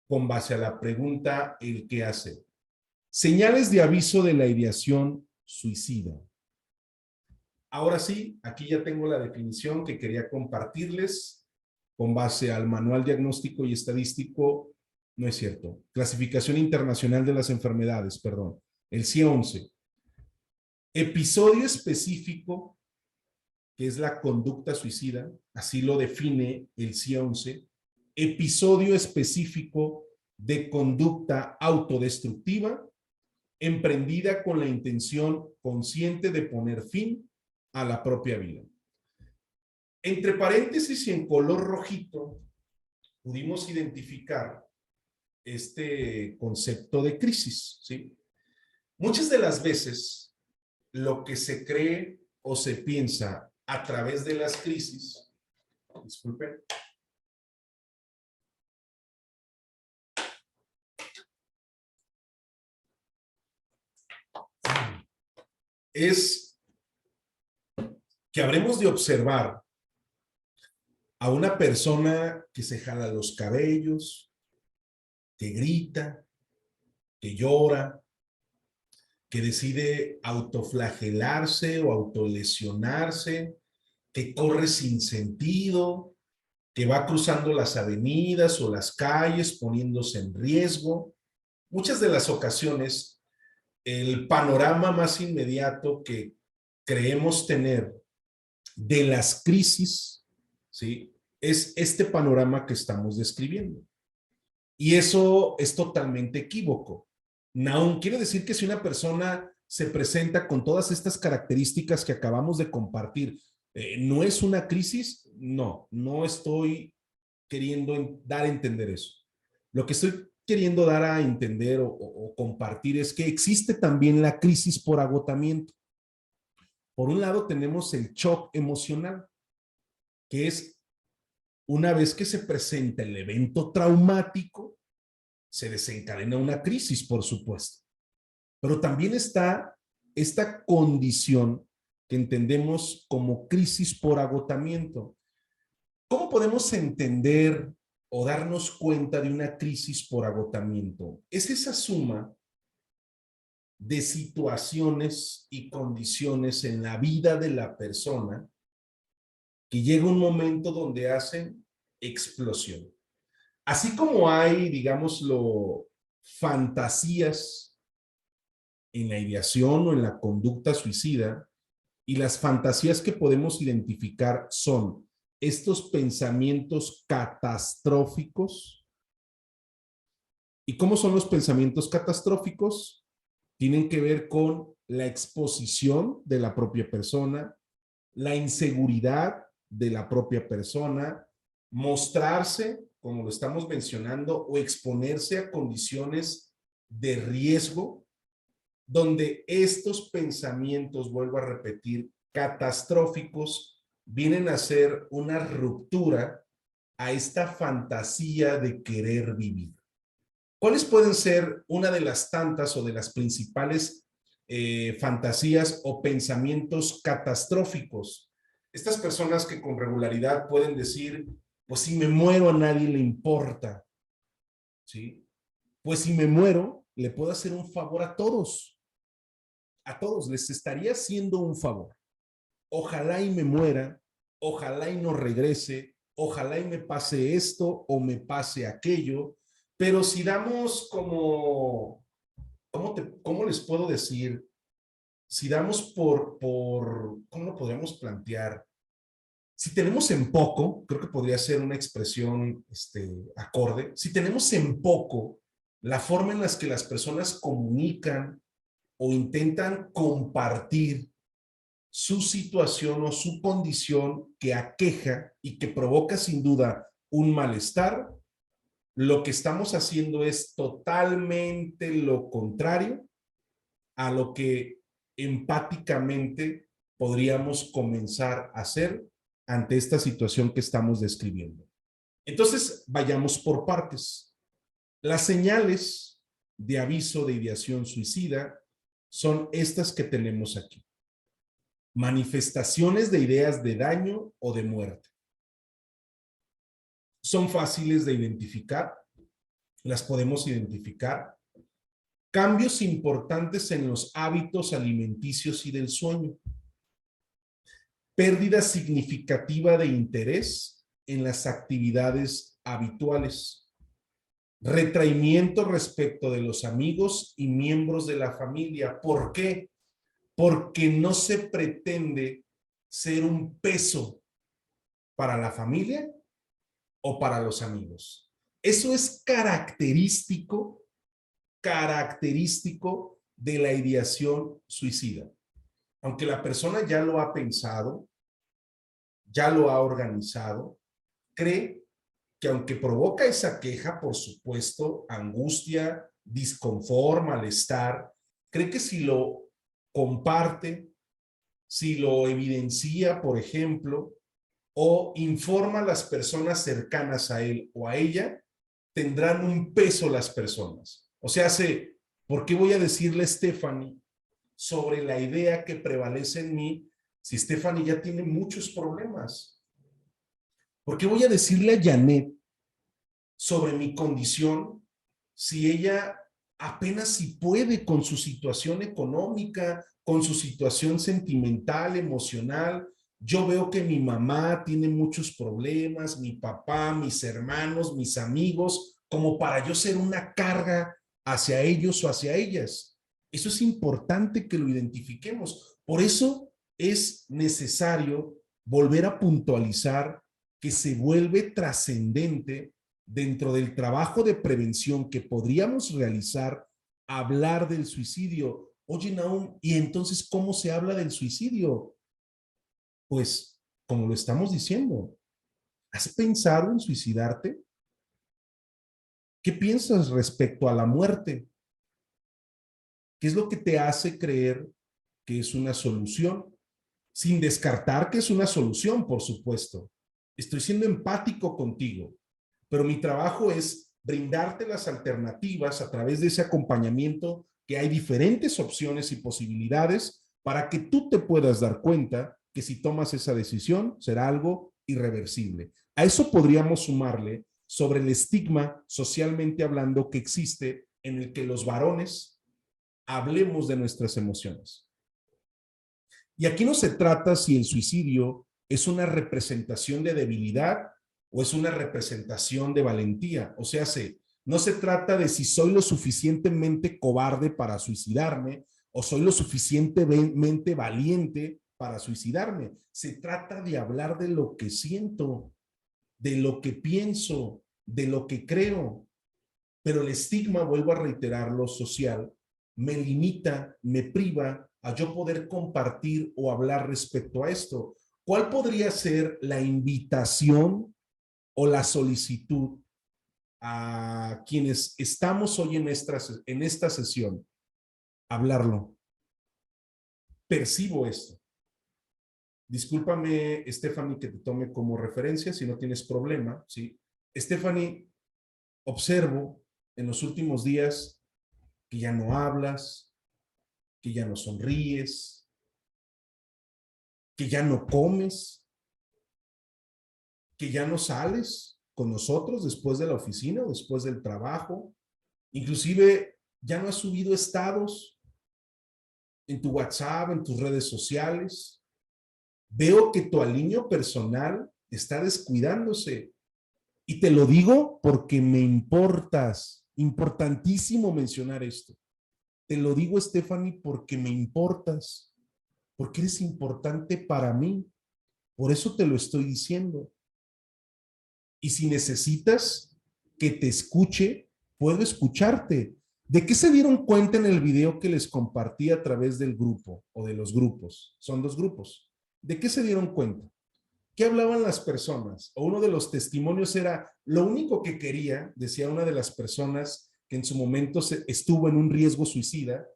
con base a la pregunta el qué hacer. Señales de aviso de la ideación suicida. Ahora sí, aquí ya tengo la definición que quería compartirles con base al Manual Diagnóstico y Estadístico No es cierto. Clasificación Internacional de las Enfermedades, perdón. El CIE-11. Episodio específico, que es la conducta suicida, así lo define el CIE-11. Episodio específico de conducta autodestructiva emprendida con la intención consciente de poner fin a la propia vida. Entre paréntesis y en color rojito, pudimos identificar este concepto de crisis, ¿sí? Muchas de las veces, lo que se cree o se piensa a través de las crisis, disculpen, es que habremos de observar a una persona que se jala los cabellos, que grita, que llora, que decide autoflagelarse o autolesionarse, que corre sin sentido, que va cruzando las avenidas o las calles poniéndose en riesgo. Muchas de las ocasiones, el panorama más inmediato que creemos tener de las crisis, ¿sí?, es este panorama que estamos describiendo. Y eso es totalmente equívoco. No quiere decir que si una persona se presenta con todas estas características que acabamos de compartir, ¿no es una crisis? No, no estoy queriendo dar a entender eso. Lo que estoy queriendo dar a entender o compartir es que existe también la crisis por agotamiento. Por un lado tenemos el shock emocional, que es una vez que se presenta el evento traumático, se desencadena una crisis, por supuesto. Pero también está esta condición que entendemos como crisis por agotamiento. ¿Cómo podemos entender o darnos cuenta de una crisis por agotamiento? Es esa suma de situaciones y condiciones en la vida de la persona que llega un momento donde hacen explosión. Así como hay, digámoslo, fantasías en la ideación o en la conducta suicida, y las fantasías que podemos identificar son estos pensamientos catastróficos. ¿Y cómo son los pensamientos catastróficos? Tienen que ver con la exposición de la propia persona, la inseguridad de la propia persona, mostrarse, como lo estamos mencionando, o exponerse a condiciones de riesgo, donde estos pensamientos, vuelvo a repetir, catastróficos, vienen a ser una ruptura a esta fantasía de querer vivir. ¿Cuáles pueden ser una de las tantas o de las principales fantasías o pensamientos catastróficos? Estas personas que con regularidad pueden decir, pues si me muero a nadie le importa, ¿sí? Pues si me muero, le puedo hacer un favor a todos. A todos les estaría haciendo un favor. Ojalá y me muera, ojalá y no regrese, ojalá y me pase esto o me pase aquello, pero si damos como, ¿cómo les puedo decir? Si damos ¿cómo lo podríamos plantear? Si tenemos en poco, creo que podría ser una expresión acorde, si tenemos en poco la forma en la que las personas comunican o intentan compartir su situación o su condición que aqueja y que provoca sin duda un malestar, lo que estamos haciendo es totalmente lo contrario a lo que empáticamente podríamos comenzar a hacer ante esta situación que estamos describiendo. Entonces, vayamos por partes. Las señales de aviso de ideación suicida son estas que tenemos aquí. Manifestaciones de ideas de daño o de muerte. Son fáciles de identificar, las podemos identificar. Cambios importantes en los hábitos alimenticios y del sueño. Pérdida significativa de interés en las actividades habituales. Retraimiento respecto de los amigos y miembros de la familia. ¿Por qué? Porque no se pretende ser un peso para la familia o para los amigos. Eso es característico de la ideación suicida. Aunque la persona ya lo ha pensado, ya lo ha organizado, cree que aunque provoca esa queja, por supuesto, angustia, disconfort, malestar, cree que si lo comparte, si lo evidencia, por ejemplo, o informa a las personas cercanas a él o a ella, tendrán un peso las personas. O sea, ¿por qué voy a decirle a Stephanie sobre la idea que prevalece en mí si Stephanie ya tiene muchos problemas? ¿Por qué voy a decirle a Janet sobre mi condición si ella apenas si puede con su situación económica, con su situación sentimental, emocional? Yo veo que mi mamá tiene muchos problemas, mi papá, mis hermanos, mis amigos, como para yo ser una carga hacia ellos o hacia ellas. Eso es importante que lo identifiquemos. Por eso es necesario volver a puntualizar que se vuelve trascendente dentro del trabajo de prevención que podríamos realizar, hablar del suicidio. Oye, Nahum, ¿y entonces cómo se habla del suicidio? Pues, como lo estamos diciendo, ¿has pensado en suicidarte? ¿Qué piensas respecto a la muerte? ¿Qué es lo que te hace creer que es una solución? Sin descartar que es una solución, por supuesto. Estoy siendo empático contigo, pero mi trabajo es brindarte las alternativas a través de ese acompañamiento, que hay diferentes opciones y posibilidades para que tú te puedas dar cuenta que si tomas esa decisión será algo irreversible. A eso podríamos sumarle sobre el estigma socialmente hablando que existe en el que los varones hablemos de nuestras emociones. Y aquí no se trata si el suicidio es una representación de debilidad o es una representación de valentía. O sea, no se trata de si soy lo suficientemente cobarde para suicidarme o soy lo suficientemente valiente para suicidarme. Se trata de hablar de lo que siento, de lo que pienso, de lo que creo. Pero el estigma, vuelvo a reiterarlo, social, me limita, me priva a yo poder compartir o hablar respecto a esto. ¿Cuál podría ser la invitación o la solicitud a quienes estamos hoy en esta sesión? Hablarlo. Percibo esto. Discúlpame, Stephanie, que te tome como referencia si no tienes problema, ¿sí? Stephanie, observo en los últimos días que ya no hablas, que ya no sonríes, que ya no comes, que ya no sales con nosotros después de la oficina o después del trabajo. Inclusive ya no has subido estados en tu WhatsApp, en tus redes sociales. Veo que tu alineo personal está descuidándose. Y te lo digo porque me importas. Importantísimo mencionar esto. Te lo digo, Stephanie, porque me importas. Porque eres importante para mí. Por eso te lo estoy diciendo. Y si necesitas que te escuche, puedo escucharte. ¿De qué se dieron cuenta en el video que les compartí a través del grupo o de los grupos? Son dos grupos. ¿De qué se dieron cuenta? ¿Qué hablaban las personas? O uno de los testimonios era, lo único que quería, decía una de las personas que en su momento estuvo en un riesgo suicida,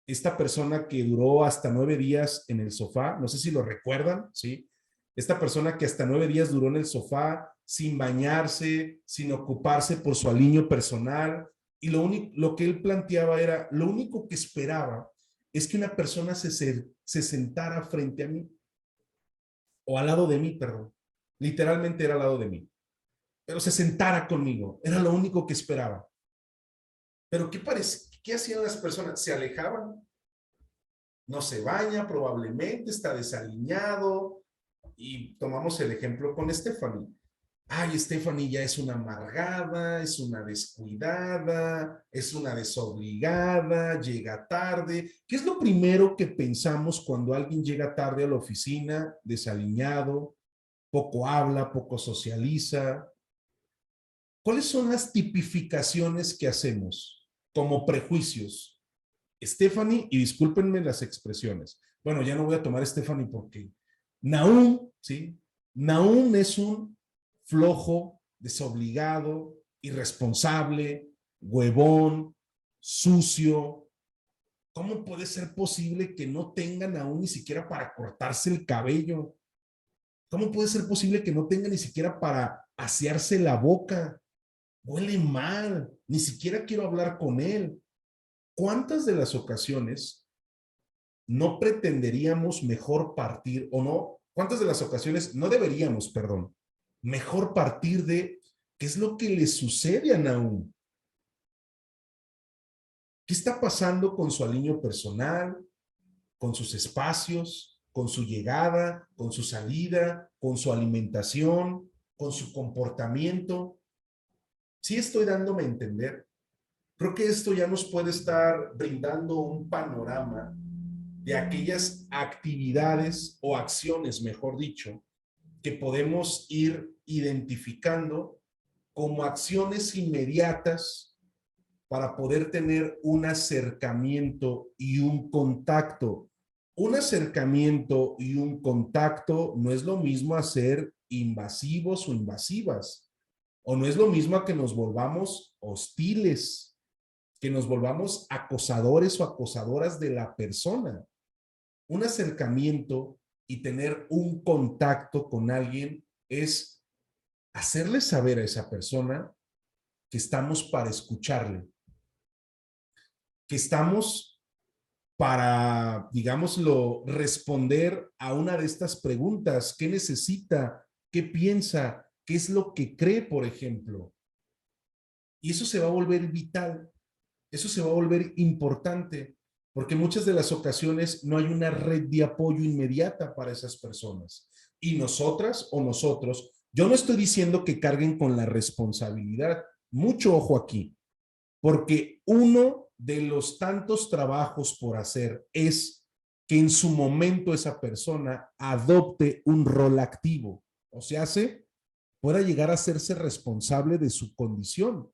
esta persona que duró hasta 9 días en el sofá, no sé si lo recuerdan, ¿sí? Esta persona que hasta 9 días duró en el sofá sin bañarse, sin ocuparse por su alineo personal, y lo que él planteaba era, lo único que esperaba es que una persona se sentara frente a mí, o al lado de mí, perdón. Literalmente era al lado de mí. Pero se sentara conmigo. Era lo único que esperaba. Pero ¿qué parece? ¿Qué hacían las personas? Se alejaban. No se baña, probablemente está desaliñado. Y tomamos el ejemplo con Stephanie. ay, Stephanie ya es una amargada, es una descuidada, es una desobligada, llega tarde. ¿Qué es lo primero que pensamos cuando alguien llega tarde a la oficina, desaliñado, poco habla, poco socializa? ¿Cuáles son las tipificaciones que hacemos como prejuicios? Stephanie, y discúlpenme las expresiones. Bueno, ya no voy a tomar Stephanie porque Nahum, ¿sí? Nahum es un flojo, desobligado, irresponsable, huevón, sucio. ¿Cómo puede ser posible que no tenga Nahum ni siquiera para cortarse el cabello? ¿Cómo puede ser posible que no tenga ni siquiera para asearse la boca? Huele mal, ni siquiera quiero hablar con él. ¿Cuántas de las ocasiones no pretenderíamos mejor partir o no? ¿Cuántas de las ocasiones no deberíamos, perdón, mejor partir de qué es lo que le sucede a Nahum? ¿Qué está pasando con su aliño personal, con sus espacios, con su llegada, con su salida, con su alimentación, con su comportamiento? Sí estoy dándome a entender. Creo que esto ya nos puede estar brindando un panorama de aquellas actividades o acciones, mejor dicho, que podemos ir identificando como acciones inmediatas para poder tener un acercamiento y un contacto. Un acercamiento y un contacto no es lo mismo a ser invasivos o invasivas, o no es lo mismo a que nos volvamos hostiles, que nos volvamos acosadores o acosadoras de la persona. Un acercamiento y tener un contacto con alguien es hacerle saber a esa persona que estamos para escucharle, que estamos para, digámoslo, responder a una de estas preguntas. ¿Qué necesita? ¿Qué piensa? ¿Qué es lo que cree, por ejemplo? Y eso se va a volver vital, eso se va a volver importante, porque muchas de las ocasiones no hay una red de apoyo inmediata para esas personas. Y nosotras o nosotros, yo no estoy diciendo que carguen con la responsabilidad, mucho ojo aquí, porque uno de los tantos trabajos por hacer es que en su momento esa persona adopte un rol activo, o sea, pueda llegar a hacerse responsable de su condición.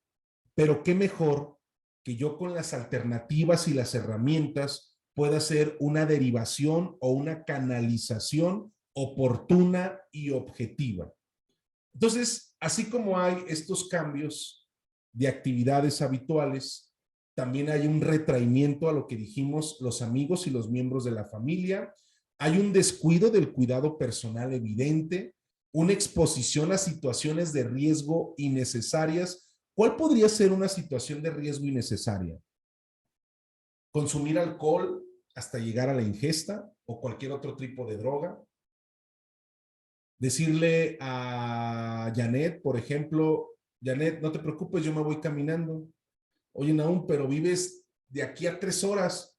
Pero qué mejor que yo con las alternativas y las herramientas pueda hacer una derivación o una canalización oportuna y objetiva. Entonces, así como hay estos cambios de actividades habituales, también hay un retraimiento a lo que dijimos los amigos y los miembros de la familia, hay un descuido del cuidado personal evidente, una exposición a situaciones de riesgo innecesarias. ¿Cuál podría ser una situación de riesgo innecesaria? Consumir alcohol hasta llegar a la ingesta o cualquier otro tipo de droga. Decirle a Janet, por ejemplo, Janet, no te preocupes, yo me voy caminando. Oye, Nahum, pero vives de aquí a 3 horas.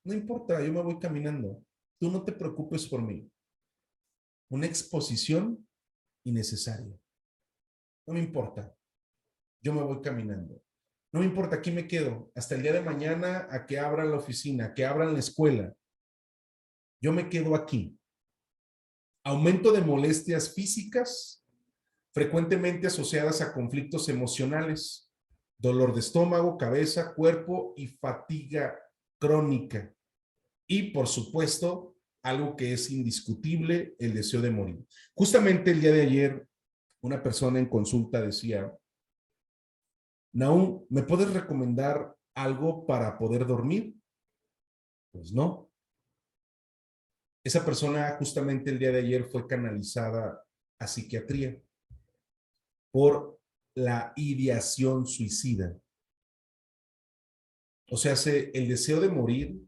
No importa, yo me voy caminando. Tú no te preocupes por mí. Una exposición innecesaria. No me importa, yo me voy caminando. No me importa, aquí me quedo hasta el día de mañana a que abran la oficina, a que abran la escuela. Yo me quedo aquí. Aumento de molestias físicas, frecuentemente asociadas a conflictos emocionales, dolor de estómago, cabeza, cuerpo y fatiga crónica. Y, por supuesto, algo que es indiscutible, el deseo de morir. Justamente el día de ayer, una persona en consulta decía, Nahum, ¿me puedes recomendar algo para poder dormir? Pues no. Esa persona justamente el día de ayer fue canalizada a psiquiatría por la ideación suicida. O sea, el deseo de morir,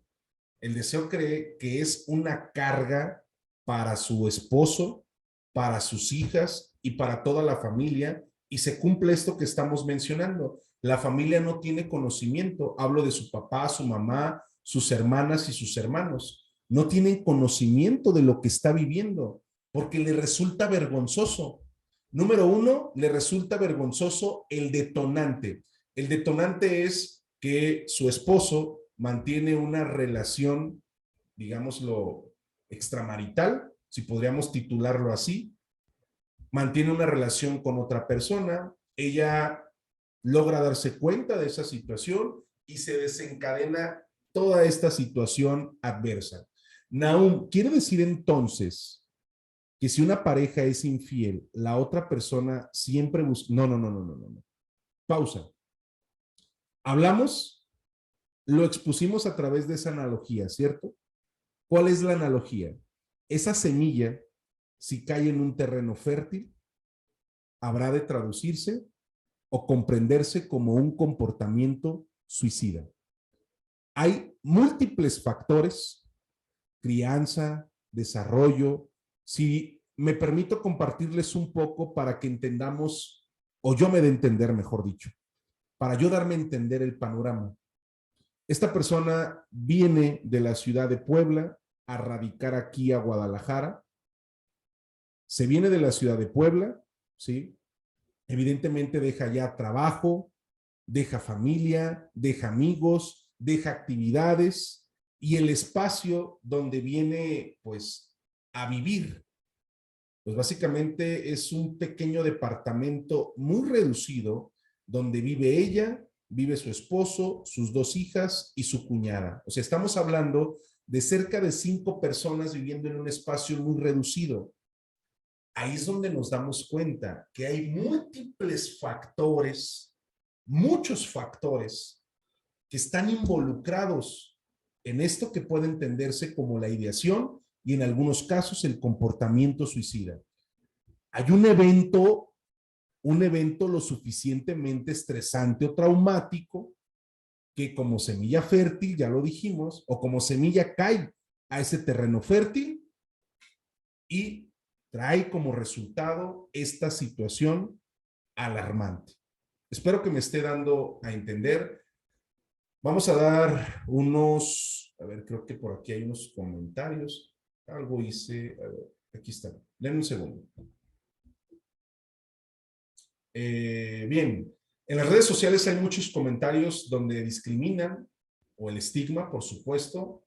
el deseo cree que es una carga para su esposo, para sus hijas y para toda la familia, y se cumple esto que estamos mencionando. La familia no tiene conocimiento, hablo de su papá, su mamá, sus hermanas y sus hermanos. No tienen conocimiento de lo que está viviendo porque le resulta vergonzoso. Número uno, le resulta vergonzoso el detonante. El detonante es que su esposo mantiene una relación, digámoslo, extramarital, si podríamos titularlo así, mantiene una relación con otra persona, ella logra darse cuenta de esa situación y se desencadena toda esta situación adversa. Nahum, ¿quiere decir entonces que si una pareja es infiel, la otra persona siempre busca? No, no, no, no, no, no. Pausa. Hablamos, lo expusimos a través de esa analogía, ¿cierto? ¿Cuál es la analogía? Esa semilla, si cae en un terreno fértil, habrá de traducirse o comprenderse como un comportamiento suicida. Hay múltiples factores, crianza, desarrollo. Si me permito compartirles un poco para que entendamos, o yo me dé a entender, mejor dicho, para yo darme a entender el panorama. Esta persona viene de la ciudad de Puebla a radicar aquí a Guadalajara. Se viene de la ciudad de Puebla, ¿sí? Evidentemente deja ya trabajo, deja familia, deja amigos, deja actividades y el espacio donde viene pues a vivir. Pues básicamente es un pequeño departamento muy reducido donde vive ella, vive su esposo, sus dos hijas y su cuñada. O sea, estamos hablando de cerca de 5 personas viviendo en un espacio muy reducido. Ahí es donde nos damos cuenta que hay múltiples factores, muchos factores que están involucrados en esto que puede entenderse como la ideación y en algunos casos el comportamiento suicida. Hay un evento lo suficientemente estresante o traumático que como semilla fértil, ya lo dijimos, o como semilla cae a ese terreno fértil y trae como resultado esta situación alarmante. Espero que me esté dando a entender. Vamos a dar unos, a ver, creo que por aquí hay unos comentarios. Algo hice, a ver, aquí está. Denme un segundo. Bien, en las redes sociales hay muchos comentarios donde discriminan, o el estigma, por supuesto.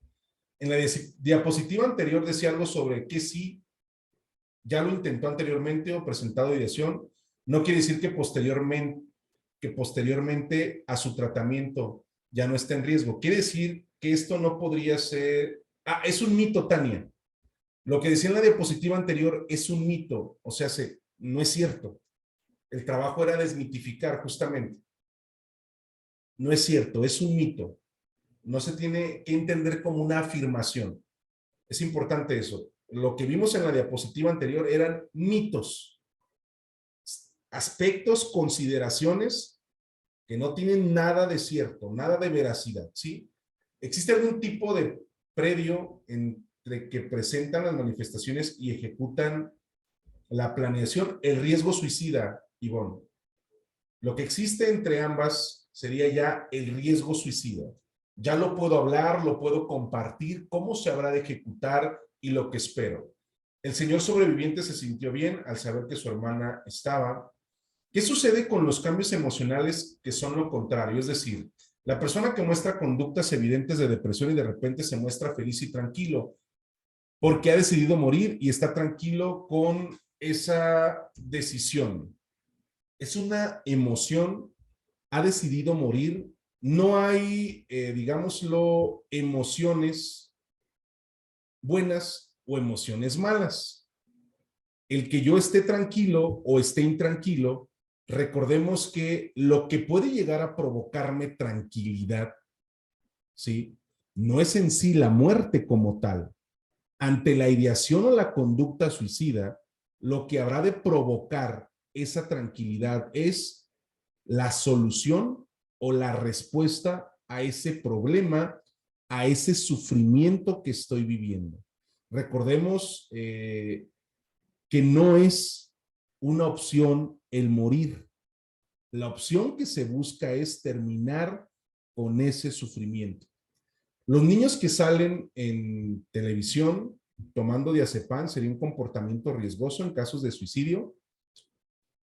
En la diapositiva anterior decía algo sobre que sí, ya lo intentó anteriormente o presentado ideación, no quiere decir que posteriormente a su tratamiento ya no está en riesgo. Quiere decir que esto no podría ser... Ah, es un mito, Tania. Lo que decía en la diapositiva anterior es un mito, o sea, no es cierto. El trabajo era desmitificar justamente. No es cierto, es un mito. No se tiene que entender como una afirmación. Es importante eso. Lo que vimos en la diapositiva anterior eran mitos, aspectos, consideraciones que no tienen nada de cierto, nada de veracidad, ¿sí? ¿Existe algún tipo de previo entre que presentan las manifestaciones y ejecutan la planeación? El riesgo suicida, Ivonne. Lo que existe entre ambas sería ya el riesgo suicida. Ya lo puedo hablar, lo puedo compartir, cómo se habrá de ejecutar y lo que espero. El señor sobreviviente se sintió bien al saber que su hermana estaba. ¿Qué sucede con los cambios emocionales que son lo contrario? Es decir, la persona que muestra conductas evidentes de depresión y de repente se muestra feliz y tranquilo porque ha decidido morir y está tranquilo con esa decisión. Es una emoción, ha decidido morir. No hay, digámoslo, emociones buenas o emociones malas. El que yo esté tranquilo o esté intranquilo, recordemos que lo que puede llegar a provocarme tranquilidad, ¿sí? No es en sí la muerte como tal. Ante la ideación o la conducta suicida, lo que habrá de provocar esa tranquilidad es la solución o la respuesta a ese problema, a ese sufrimiento que estoy viviendo. Recordemos que no es una opción el morir. La opción que se busca es terminar con ese sufrimiento. Los niños que salen en televisión tomando diazepam sería un comportamiento riesgoso en casos de suicidio.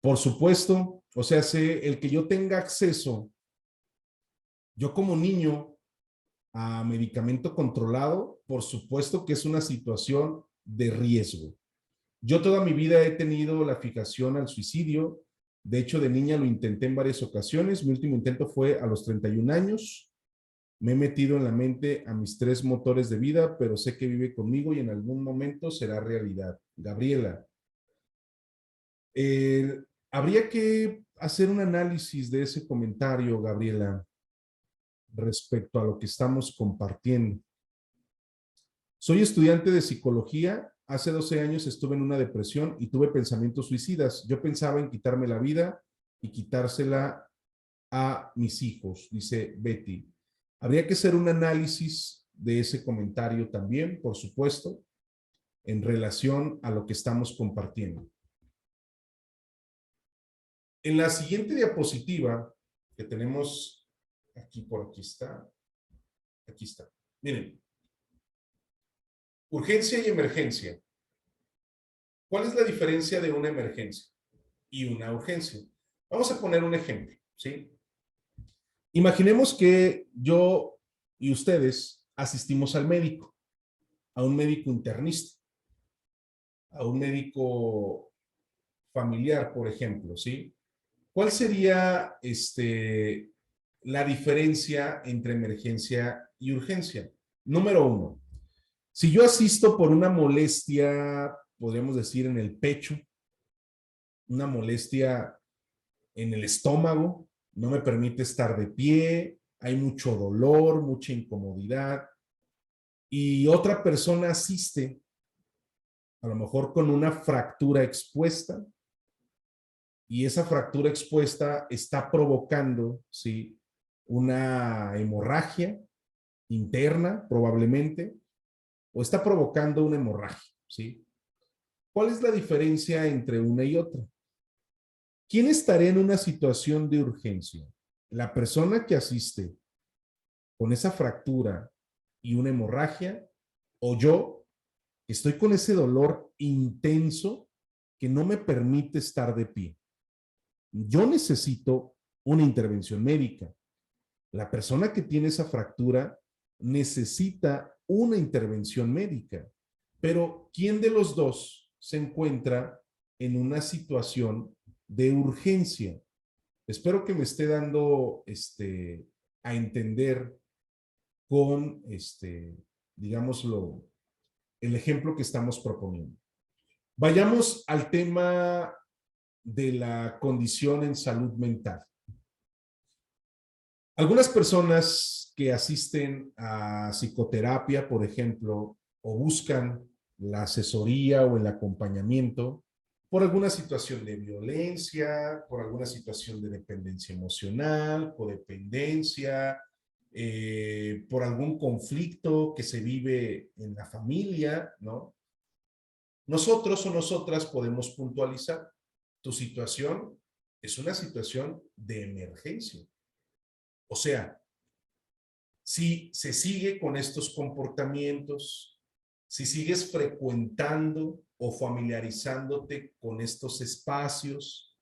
Por supuesto, o sea, el que yo tenga acceso, yo como niño, a medicamento controlado, por supuesto que es una situación de riesgo. Yo toda mi vida he tenido la fijación al suicidio. De hecho, de niña lo intenté en varias ocasiones. Mi último intento fue a los 31 años. Me he metido en la mente a mis 3 motores de vida, pero sé que vive conmigo y en algún momento será realidad. Gabriela, habría que hacer un análisis de ese comentario, Gabriela, respecto a lo que estamos compartiendo. Soy estudiante de psicología. Hace 12 años estuve en una depresión y tuve pensamientos suicidas. Yo pensaba en quitarme la vida y quitársela a mis hijos, dice Betty. Habría que hacer un análisis de ese comentario también, por supuesto, en relación a lo que estamos compartiendo. En la siguiente diapositiva que tenemos aquí, por aquí está. Aquí está. Miren. Urgencia y emergencia. ¿Cuál es la diferencia de una emergencia y una urgencia? Vamos a poner un ejemplo, ¿sí? Imaginemos que yo y ustedes asistimos al médico, a un médico internista, a un médico familiar, por ejemplo, ¿sí? ¿Cuál sería la diferencia entre emergencia y urgencia? Número 1, si yo asisto por una molestia, podríamos decir en el pecho, una molestia en el estómago, no me permite estar de pie, hay mucho dolor, mucha incomodidad, y otra persona asiste, a lo mejor con una fractura expuesta, y esa fractura expuesta está provocando, ¿sí?, una hemorragia interna, probablemente, o está provocando una hemorragia, ¿sí? ¿Cuál es la diferencia entre una y otra? ¿Quién estaría en una situación de urgencia? ¿La persona que asiste con esa fractura y una hemorragia, o yo que estoy con ese dolor intenso que no me permite estar de pie? Yo necesito una intervención médica. La persona que tiene esa fractura necesita una intervención médica. Pero ¿quién de los dos se encuentra en una situación de urgencia? Espero que me esté dando a entender con, digámoslo, el ejemplo que estamos proponiendo. Vayamos al tema de la condición en salud mental. Algunas personas que asisten a psicoterapia, por ejemplo, o buscan la asesoría o el acompañamiento por alguna situación de violencia, por alguna situación de dependencia emocional, codependencia, por algún conflicto que se vive en la familia, ¿no? Nosotros o nosotras podemos puntualizar. Tu situación es una situación de emergencia. O sea, si se sigue con estos comportamientos, si sigues frecuentando o familiarizándote con estos espacios,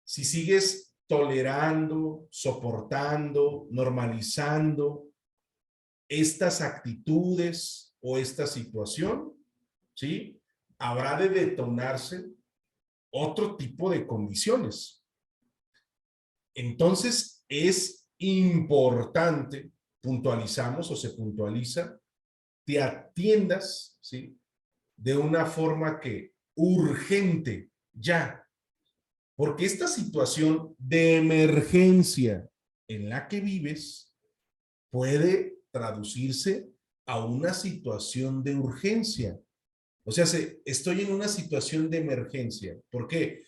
si sigues tolerando, soportando, normalizando estas actitudes o esta situación, ¿sí?, habrá de detonarse otro tipo de condiciones. Entonces, es importante, puntualizamos o se puntualiza, te atiendas, ¿sí?, de una forma que urgente, ya. Porque esta situación de emergencia en la que vives puede traducirse a una situación de urgencia. O sea, estoy en una situación de emergencia. ¿Por qué?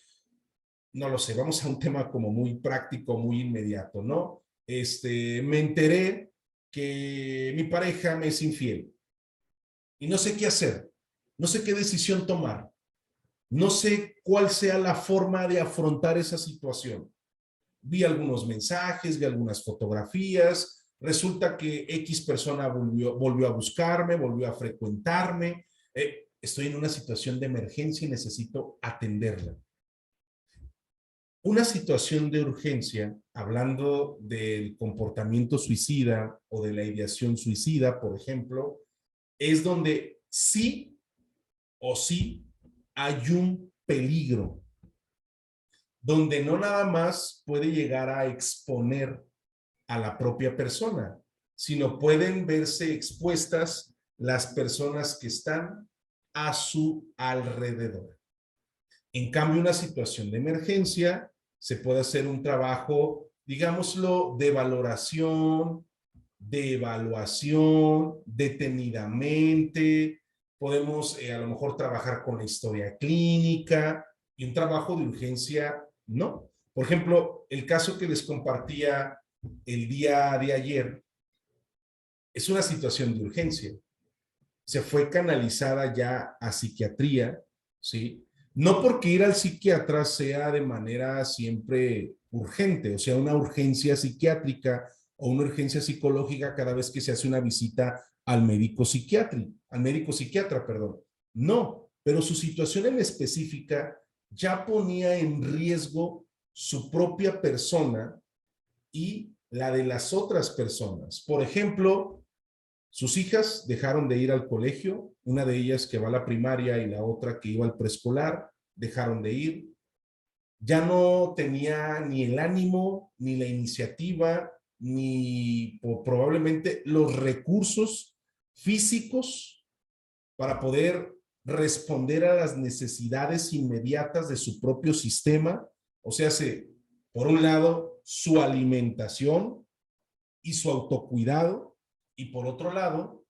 No lo sé, vamos a un tema como muy práctico, muy inmediato, ¿no? Me enteré que mi pareja me es infiel y no sé qué hacer, no sé qué decisión tomar, no sé cuál sea la forma de afrontar esa situación. Vi algunos mensajes, vi algunas fotografías, resulta que X persona volvió a buscarme, volvió a frecuentarme, estoy en una situación de emergencia y necesito atenderla. Una situación de urgencia, hablando del comportamiento suicida o de la ideación suicida, por ejemplo, es donde sí o sí hay un peligro, donde no nada más puede llegar a exponer a la propia persona, sino pueden verse expuestas las personas que están a su alrededor. En cambio, una situación de emergencia, se puede hacer un trabajo, digámoslo, de valoración, de evaluación, detenidamente. Podemos a lo mejor trabajar con la historia clínica y un trabajo de urgencia, no. Por ejemplo, el caso que les compartía el día de ayer es una situación de urgencia. Se fue canalizada ya a psiquiatría, ¿sí? No porque ir al psiquiatra sea de manera siempre urgente, o sea, una urgencia psiquiátrica o una urgencia psicológica cada vez que se hace una visita al médico psiquiatra, perdón. No, pero su situación en específica ya ponía en riesgo su propia persona y la de las otras personas. Por ejemplo, sus hijas dejaron de ir al colegio, una de ellas que va a la primaria y la otra que iba al preescolar, dejaron de ir. Ya no tenía ni el ánimo, ni la iniciativa, ni probablemente los recursos físicos para poder responder a las necesidades inmediatas de su propio sistema. O sea, por un lado, su alimentación y su autocuidado, y por otro lado,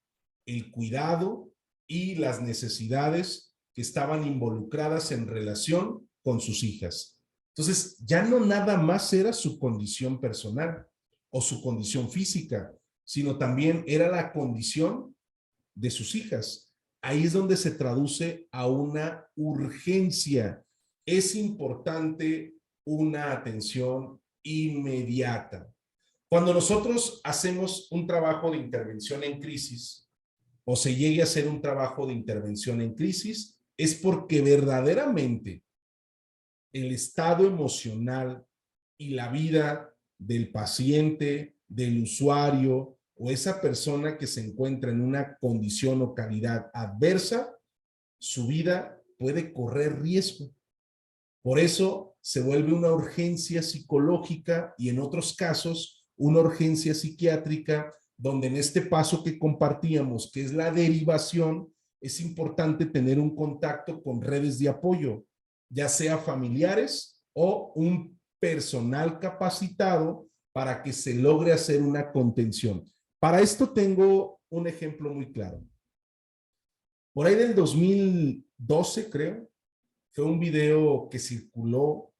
el cuidado y las necesidades que estaban involucradas en relación con sus hijas. Entonces, ya no nada más era su condición personal o su condición física, sino también era la condición de sus hijas. Ahí es donde se traduce a una urgencia. Es importante una atención inmediata. Cuando nosotros hacemos un trabajo de intervención en crisis o se llegue a hacer un trabajo de intervención en crisis, es porque verdaderamente el estado emocional y la vida del paciente, del usuario o esa persona que se encuentra en una condición o calidad adversa, su vida puede correr riesgo. Por eso se vuelve una urgencia psicológica y en otros casos una urgencia psiquiátrica, donde en este paso que compartíamos, que es la derivación, es importante tener un contacto con redes de apoyo, ya sea familiares o un personal capacitado para que se logre hacer una contención. Para esto tengo un ejemplo muy claro. Por ahí del 2012, creo, fue un video que circuló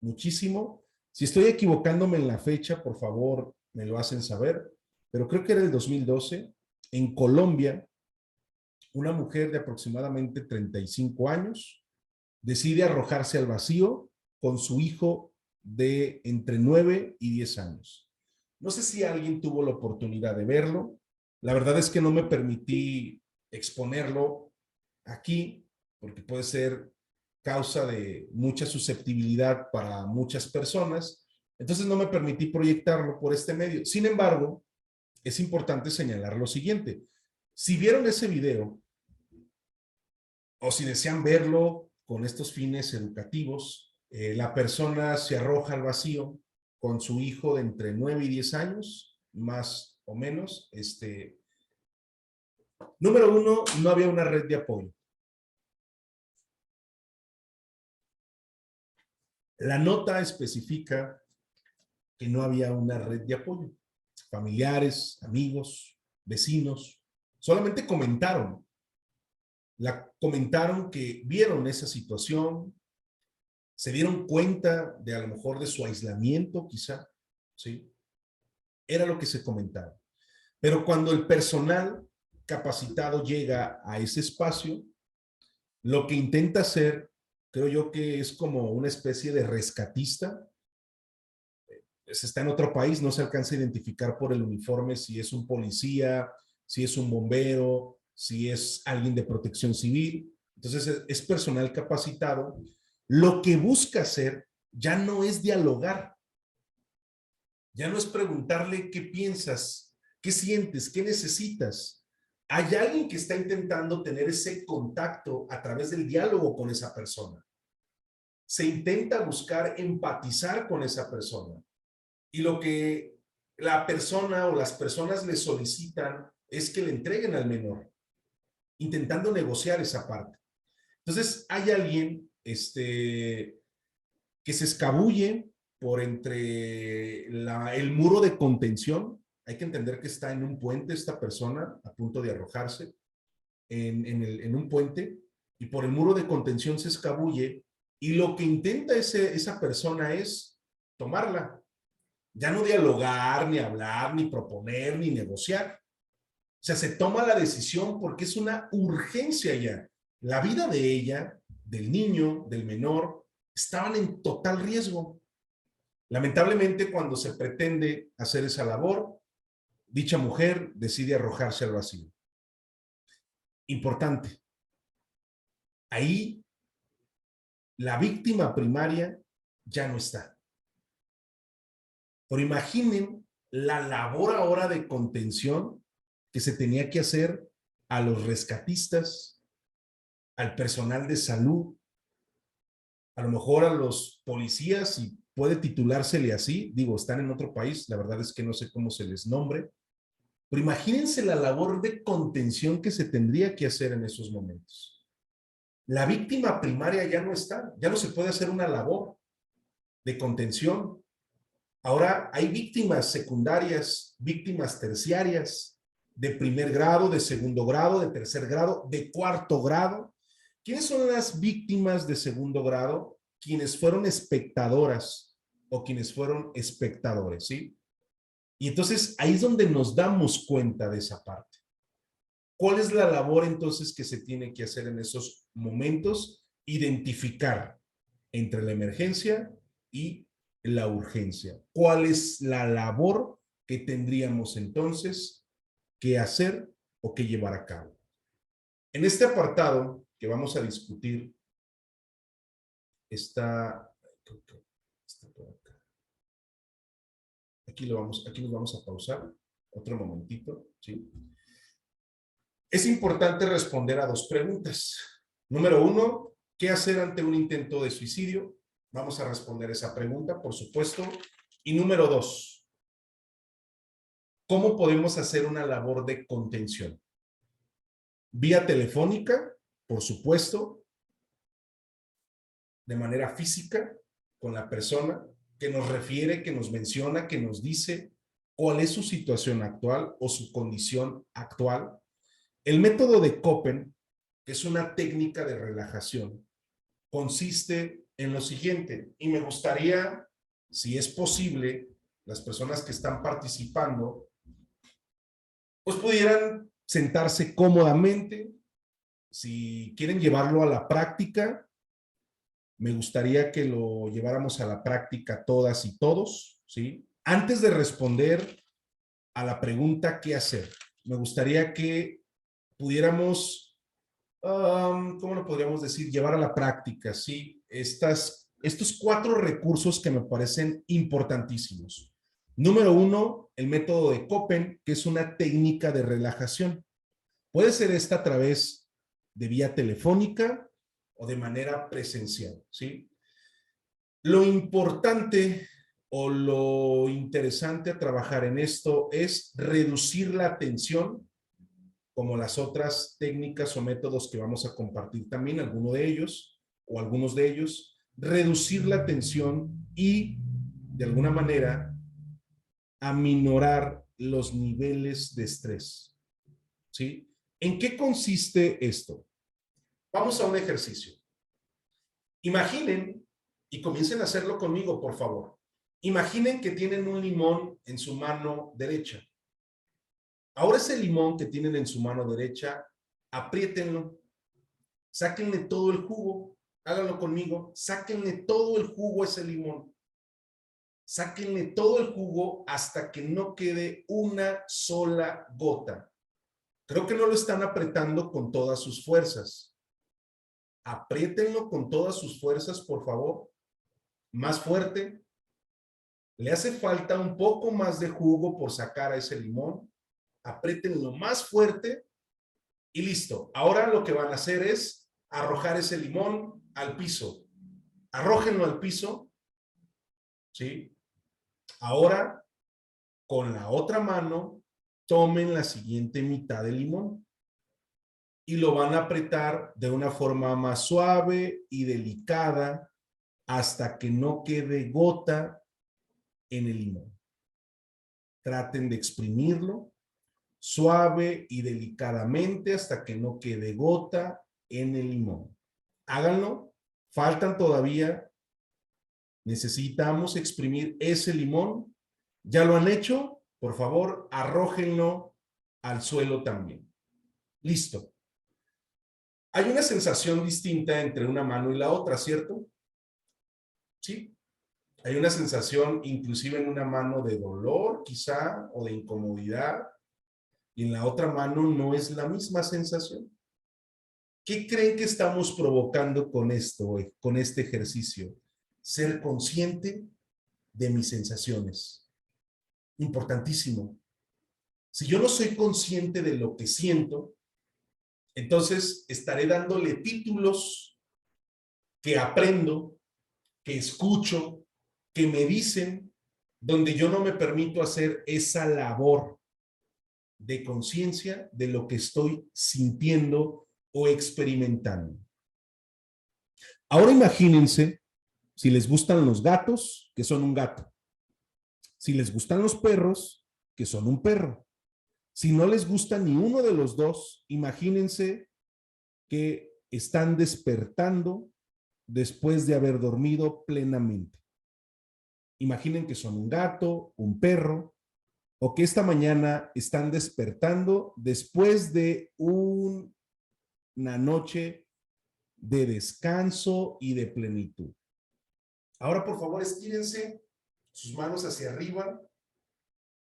muchísimo. Si estoy equivocándome en la fecha, por favor, me lo hacen saber, pero creo que era el 2012. En Colombia, una mujer de aproximadamente 35 años decide arrojarse al vacío con su hijo de entre 9 y 10 años. No sé si alguien tuvo la oportunidad de verlo. La verdad es que no me permití exponerlo aquí porque puede ser causa de mucha susceptibilidad para muchas personas. Entonces no me permití proyectarlo por este medio. Sin embargo, es importante señalar lo siguiente. Si vieron ese video o si desean verlo con estos fines educativos, la persona se arroja al vacío con su hijo de entre 9 y 10 años, más o menos. Número uno, no había una red de apoyo. La nota especifica que no había una red de apoyo. Familiares, amigos, vecinos, solamente comentaron que vieron esa situación, se dieron cuenta de a lo mejor de su aislamiento, quizá, ¿sí? Era lo que se comentaba. Pero cuando el personal capacitado llega a ese espacio, lo que intenta hacer, creo yo que es como una especie de rescatista. Está en otro país, no se alcanza a identificar por el uniforme si es un policía, si es un bombero, si es alguien de protección civil. Entonces es personal capacitado. Lo que busca hacer ya no es dialogar, ya no es preguntarle qué piensas, qué sientes, qué necesitas. Hay alguien que está intentando tener ese contacto a través del diálogo con esa persona. Se intenta buscar empatizar con esa persona. Y lo que la persona o las personas le solicitan es que le entreguen al menor, intentando negociar esa parte. Entonces, hay alguien que se escabulle por entre el muro de contención. Hay que entender que está en un puente esta persona a punto de arrojarse en un puente, y por el muro de contención se escabulle, y lo que intenta esa persona es tomarla. Ya no dialogar, ni hablar, ni proponer, ni negociar. O sea, se toma la decisión porque es una urgencia ya. La vida de ella, del niño, del menor, estaban en total riesgo. Lamentablemente, cuando se pretende hacer esa labor, dicha mujer decide arrojarse al vacío. Importante. Ahí la víctima primaria ya no está. Pero imaginen la labor ahora de contención que se tenía que hacer a los rescatistas, al personal de salud, a lo mejor a los policías, y puede titulársele así, digo, están en otro país, la verdad es que no sé cómo se les nombre, pero imagínense la labor de contención que se tendría que hacer en esos momentos. La víctima primaria ya no está, ya no se puede hacer una labor de contención. Ahora hay víctimas secundarias, víctimas terciarias, de primer grado, de segundo grado, de tercer grado, de cuarto grado. ¿Quiénes son las víctimas de segundo grado? Quienes fueron espectadoras o quienes fueron espectadores, ¿sí? Y entonces ahí es donde nos damos cuenta de esa parte. ¿Cuál es la labor entonces que se tiene que hacer en esos momentos? Identificar entre la emergencia y la urgencia. ¿Cuál es la labor que tendríamos entonces que hacer o que llevar a cabo? En este apartado que vamos a discutir está por acá. Aquí nos vamos a pausar otro momentito, ¿sí? Es importante responder a dos preguntas. Número uno, ¿qué hacer ante un intento de suicidio? Vamos a responder esa pregunta, por supuesto. Y número dos, ¿cómo podemos hacer una labor de contención? Vía telefónica, por supuesto, de manera física, con la persona que nos refiere, que nos menciona, que nos dice cuál es su situación actual o su condición actual. El método de Copen, que es una técnica de relajación, consiste en lo siguiente, y me gustaría, si es posible, las personas que están participando, pues pudieran sentarse cómodamente. Si quieren llevarlo a la práctica, me gustaría que lo lleváramos a la práctica todas y todos, ¿sí? Antes de responder a la pregunta ¿qué hacer? Me gustaría que pudiéramos, ¿cómo lo podríamos decir? Llevar a la práctica, ¿sí? Estos 4 recursos que me parecen importantísimos. Número 1, el método de Copen, que es una técnica de relajación. Puede ser esta a través de vía telefónica o de manera presencial, ¿sí? Lo importante o lo interesante a trabajar en esto es reducir la tensión, como las otras técnicas o métodos que vamos a compartir también, algunos de ellos, reducir la tensión y, de alguna manera, aminorar los niveles de estrés, ¿sí? ¿En qué consiste esto? Vamos a un ejercicio. Imaginen, y comiencen a hacerlo conmigo, por favor. Imaginen que tienen un limón en su mano derecha. Ahora ese limón que tienen en su mano derecha, apriétenlo, sáquenle todo el jugo, háganlo conmigo, sáquenle todo el jugo a ese limón. Sáquenle todo el jugo hasta que no quede una sola gota. Creo que no lo están apretando con todas sus fuerzas. Apriétenlo con todas sus fuerzas, por favor. más fuerte, le hace falta un poco más de jugo por sacar a ese limón, apriétenlo más fuerte y listo. Ahora lo que van a hacer es arrojar ese limón al piso. Arrójenlo al piso, ¿sí? Ahora, con la otra mano, tomen la siguiente mitad del limón y lo van a apretar de una forma más suave y delicada hasta que no quede gota en el limón. Traten de exprimirlo suave y delicadamente hasta que no quede gota en el limón. Háganlo. Faltan todavía. Necesitamos exprimir ese limón. ¿Ya lo han hecho? Por favor, arrójenlo al suelo también. Listo. Hay una sensación distinta entre una mano y la otra, ¿cierto? Sí. Hay una sensación inclusive en una mano de dolor, quizá, o de incomodidad, y en la otra mano no es la misma sensación. ¿Qué creen que estamos provocando con esto hoy, con este ejercicio? Ser consciente de mis sensaciones. Importantísimo. Si yo no soy consciente de lo que siento, entonces estaré dándole títulos que aprendo, que escucho, que me dicen, donde yo no me permito hacer esa labor de conciencia de lo que estoy sintiendo o experimentando. Ahora imagínense si les gustan los gatos, que son un gato. Si les gustan los perros, que son un perro. Si no les gusta ni uno de los dos, imagínense que están despertando después de haber dormido plenamente. Imaginen que son un gato, un perro, o que esta mañana están despertando después de una noche de descanso y de plenitud. Ahora, por favor, estírense sus manos hacia arriba,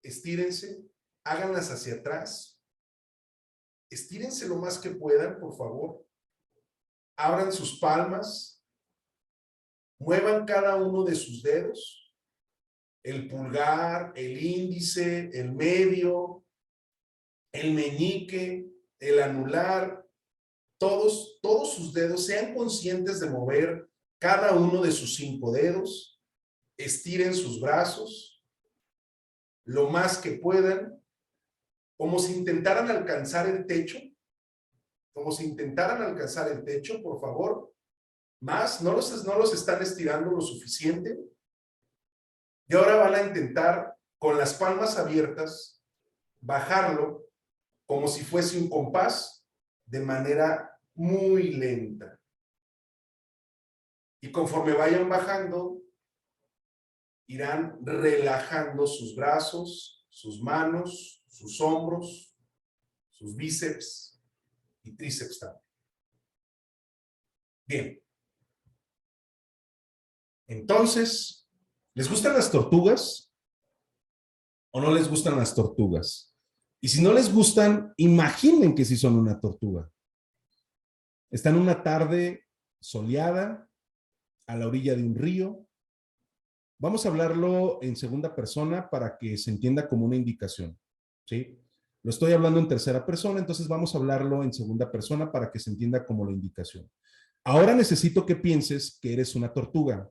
estírense, háganlas hacia atrás, estírense lo más que puedan, por favor, abran sus palmas, muevan cada uno de sus dedos, el pulgar, el índice, el medio, el meñique, el anular, todos sus dedos, sean conscientes de mover cada uno de sus 5 dedos, estiren sus brazos lo más que puedan, como si intentaran alcanzar el techo, por favor, más, no los están estirando lo suficiente, y ahora van a intentar, con las palmas abiertas, bajarlo como si fuese un compás, de manera muy lenta. Y conforme vayan bajando, irán relajando sus brazos, sus manos, sus hombros, sus bíceps y tríceps también. Bien. Entonces, ¿les gustan las tortugas o no les gustan las tortugas? Y si no les gustan, imaginen que sí son una tortuga. Están una tarde soleada a la orilla de un río. Vamos a hablarlo en segunda persona para que se entienda como una indicación, ¿sí? Lo estoy hablando en tercera persona, entonces vamos a hablarlo en segunda persona para que se entienda como la indicación. Ahora necesito que pienses que eres una tortuga.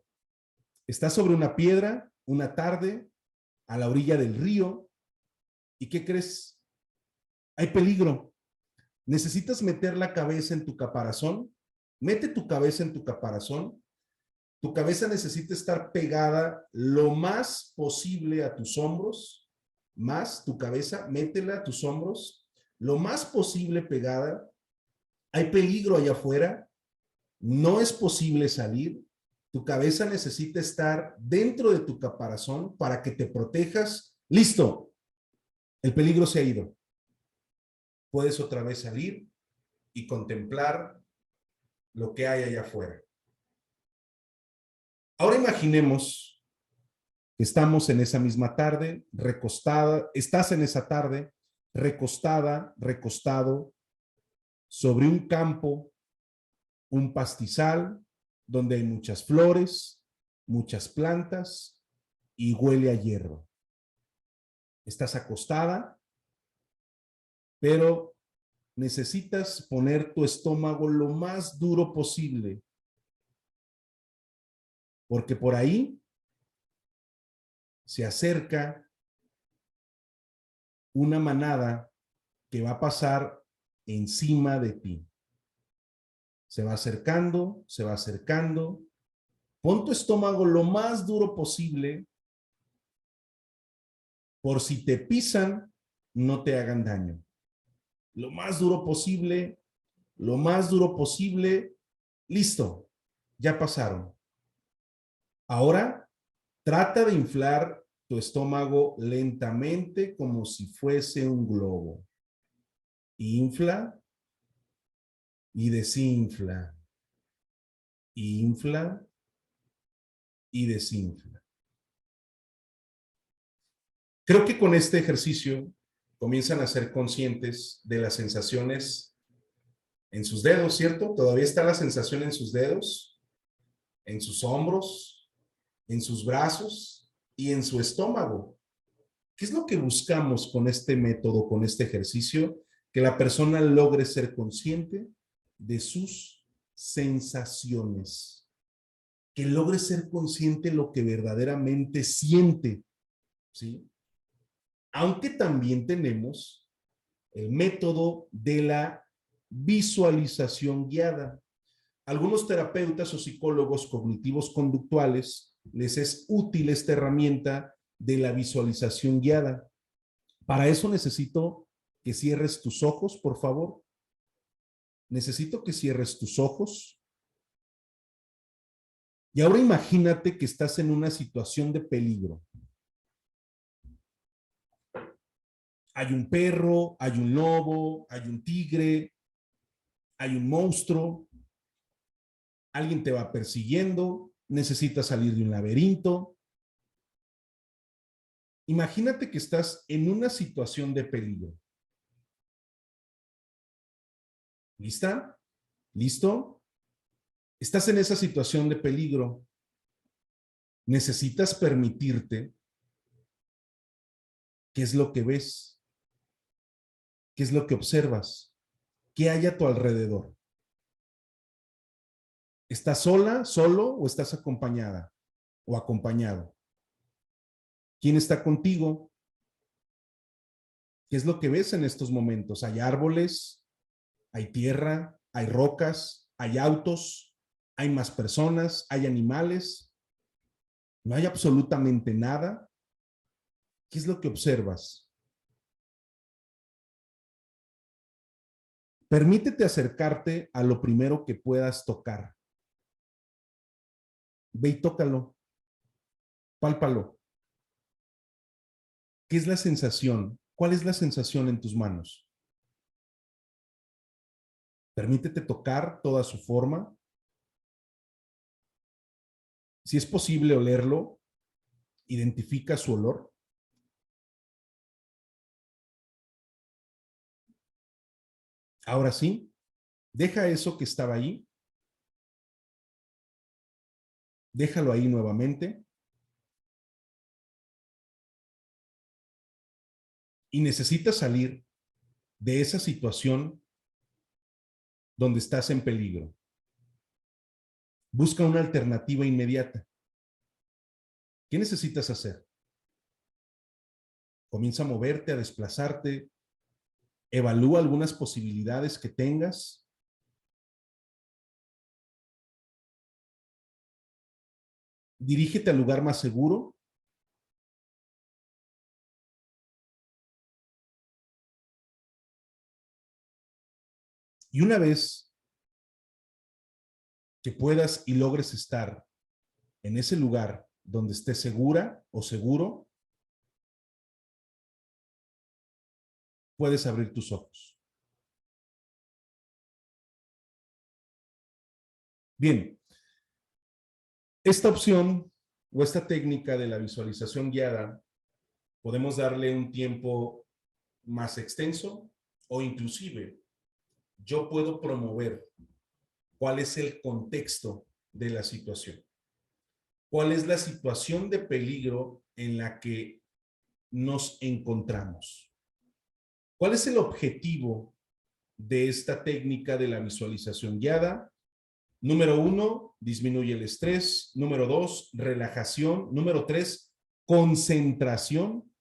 Estás sobre una piedra, una tarde, a la orilla del río. ¿Y qué crees? Hay peligro. ¿Necesitas meter la cabeza en tu caparazón? Mete tu cabeza en tu caparazón. Tu cabeza necesita estar pegada lo más posible a tus hombros. Más tu cabeza, métela a tus hombros. Lo más posible pegada. Hay peligro allá afuera. No es posible salir. Tu cabeza necesita estar dentro de tu caparazón para que te protejas. ¡Listo! El peligro se ha ido. Puedes otra vez salir y contemplar lo que hay allá afuera. Ahora imaginemos que estamos en esa misma tarde, recostada, estás en esa tarde, recostada, recostado, sobre un campo, un pastizal, donde hay muchas flores, muchas plantas y huele a hierro. Estás acostada, pero necesitas poner tu estómago lo más duro posible, porque por ahí se acerca una manada que va a pasar encima de ti. Se va acercando, se va acercando. Pon tu estómago lo más duro posible, por si te pisan, no te hagan daño. Lo más duro posible, lo más duro posible. Listo, ya pasaron. Ahora, trata de inflar tu estómago lentamente como si fuese un globo. Infla y desinfla. Infla y desinfla. Creo que con este ejercicio comienzan a ser conscientes de las sensaciones en sus dedos, ¿cierto? Todavía está la sensación en sus dedos, en sus hombros, en sus brazos y en su estómago. ¿Qué es lo que buscamos con este método, con este ejercicio? Que la persona logre ser consciente de sus sensaciones, que logre ser consciente de lo que verdaderamente siente, ¿sí? Aunque también tenemos el método de la visualización guiada. Algunos terapeutas o psicólogos cognitivos conductuales les es útil esta herramienta de la visualización guiada. Para eso necesito que cierres tus ojos, por favor. Necesito que cierres tus ojos. Y ahora imagínate que estás en una situación de peligro. Hay un perro, hay un lobo, hay un tigre, hay un monstruo, alguien te va persiguiendo, necesitas salir de un laberinto. Imagínate que estás en una situación de peligro. ¿Lista? ¿Listo? Estás en esa situación de peligro. Necesitas permitirte qué es lo que ves, qué es lo que observas, qué hay a tu alrededor. ¿Estás sola, solo o estás acompañada o acompañado? ¿Quién está contigo? ¿Qué es lo que ves en estos momentos? ¿Hay árboles? ¿Hay tierra? ¿Hay rocas? ¿Hay autos? ¿Hay más personas? ¿Hay animales? ¿No hay absolutamente nada? ¿Qué es lo que observas? Permítete acercarte a lo primero que puedas tocar. Ve y tócalo. Pálpalo. ¿Qué es la sensación? ¿Cuál es la sensación en tus manos? Permítete tocar toda su forma. Si es posible olerlo, identifica su olor. Ahora sí, deja eso que estaba ahí. Déjalo ahí nuevamente. Y necesitas salir de esa situación donde estás en peligro. Busca una alternativa inmediata. ¿Qué necesitas hacer? Comienza a moverte, a desplazarte. Evalúa algunas posibilidades que tengas. Dirígete al lugar más seguro. Y una vez que puedas y logres estar en ese lugar donde estés segura o seguro, puedes abrir tus ojos. Bien, esta opción o esta técnica de la visualización guiada podemos darle un tiempo más extenso o inclusive yo puedo promover cuál es el contexto de la situación. cuál es la situación de peligro en la que nos encontramos. ¿Cuál es el objetivo de esta técnica de la visualización guiada? Número 1, disminuye el estrés. Número 2, relajación. Número 3, concentración.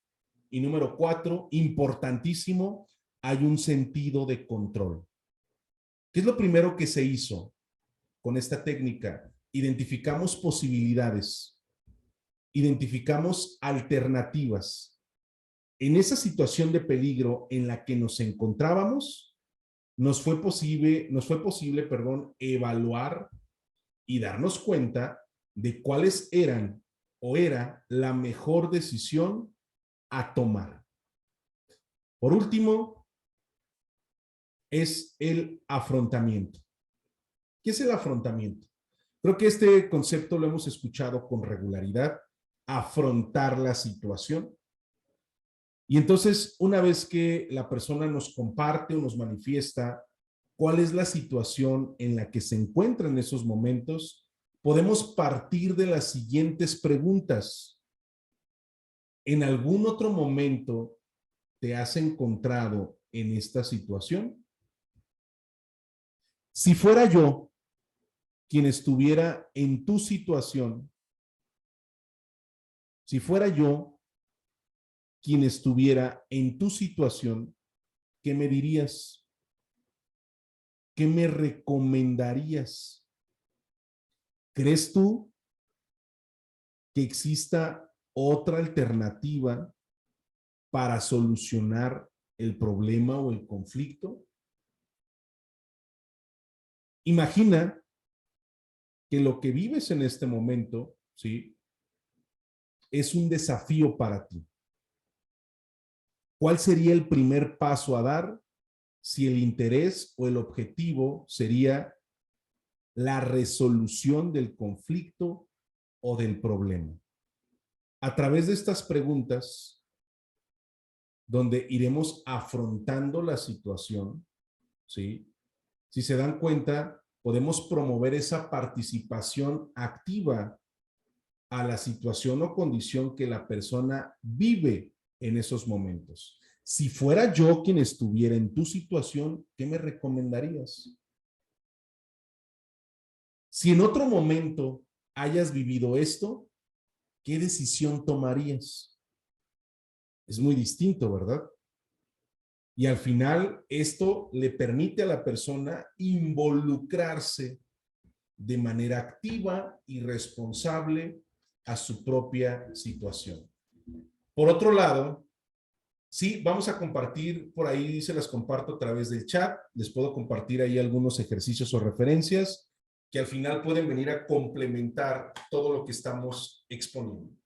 Y número 4, importantísimo, hay un sentido de control. ¿Qué es lo primero que se hizo con esta técnica? Identificamos posibilidades, identificamos alternativas. En esa situación de peligro en la que nos encontrábamos, nos fue posible, evaluar y darnos cuenta de cuáles eran o era la mejor decisión a tomar. Por último, es el afrontamiento. ¿Qué es el afrontamiento? Creo que este concepto lo hemos escuchado con regularidad, afrontar la situación. Y entonces, una vez que la persona nos comparte o nos manifiesta cuál es la situación en la que se encuentra en esos momentos, podemos partir de las siguientes preguntas. ¿En algún otro momento te has encontrado en esta situación? Si fuera yo quien estuviera en tu situación, si fuera yo quien estuviera en tu situación, ¿qué me dirías? ¿Qué me recomendarías? ¿Crees tú que exista otra alternativa para solucionar el problema o el conflicto? Imagina que lo que vives en este momento, ¿sí?, es un desafío para ti. ¿Cuál sería el primer paso a dar si el interés o el objetivo sería la resolución del conflicto o del problema? A través de estas preguntas, donde iremos afrontando la situación, ¿sí? Si se dan cuenta, podemos promover esa participación activa a la situación o condición que la persona vive en esos momentos. Si fuera yo quien estuviera en tu situación, ¿qué me recomendarías? Si en otro momento hayas vivido esto, ¿qué decisión tomarías? Es muy distinto, ¿verdad? Y al final, esto le permite a la persona involucrarse de manera activa y responsable a su propia situación. Por otro lado, sí, vamos a compartir por ahí, se las comparto a través del chat. Les puedo compartir ahí algunos ejercicios o referencias que al final pueden venir a complementar todo lo que estamos exponiendo.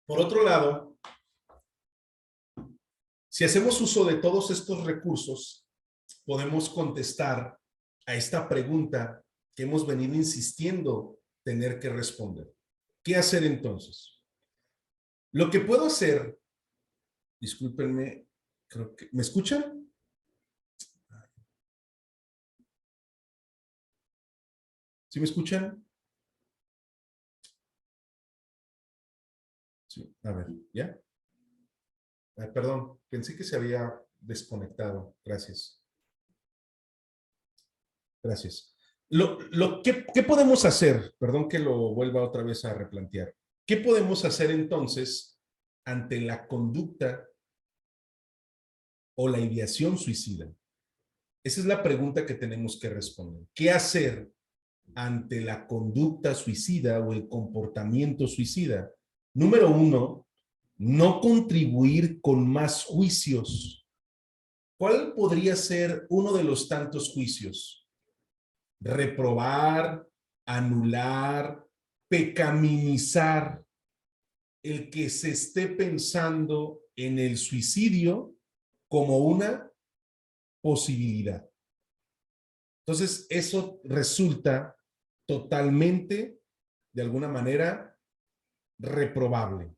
Por otro lado, si hacemos uso de todos estos recursos, podemos contestar a esta pregunta que hemos venido insistiendo tener que responder. ¿Qué hacer entonces? Lo que puedo hacer, discúlpenme, creo que, ¿me escuchan? ¿Sí me escuchan? Sí, a ver, ¿ya? Perdón, pensé que se había desconectado. Gracias. Gracias. ¿Qué podemos hacer? Perdón que lo vuelva otra vez a replantear. ¿Qué podemos hacer entonces ante la conducta o la ideación suicida? Esa es la pregunta que tenemos que responder. ¿Qué hacer ante la conducta suicida o el comportamiento suicida? Número 1, no contribuir con más juicios. ¿Cuál podría ser uno de los tantos juicios? Reprobar, anular, pecaminizar, el que se esté pensando en el suicidio como una posibilidad. Entonces, eso resulta totalmente, de alguna manera, reprobable.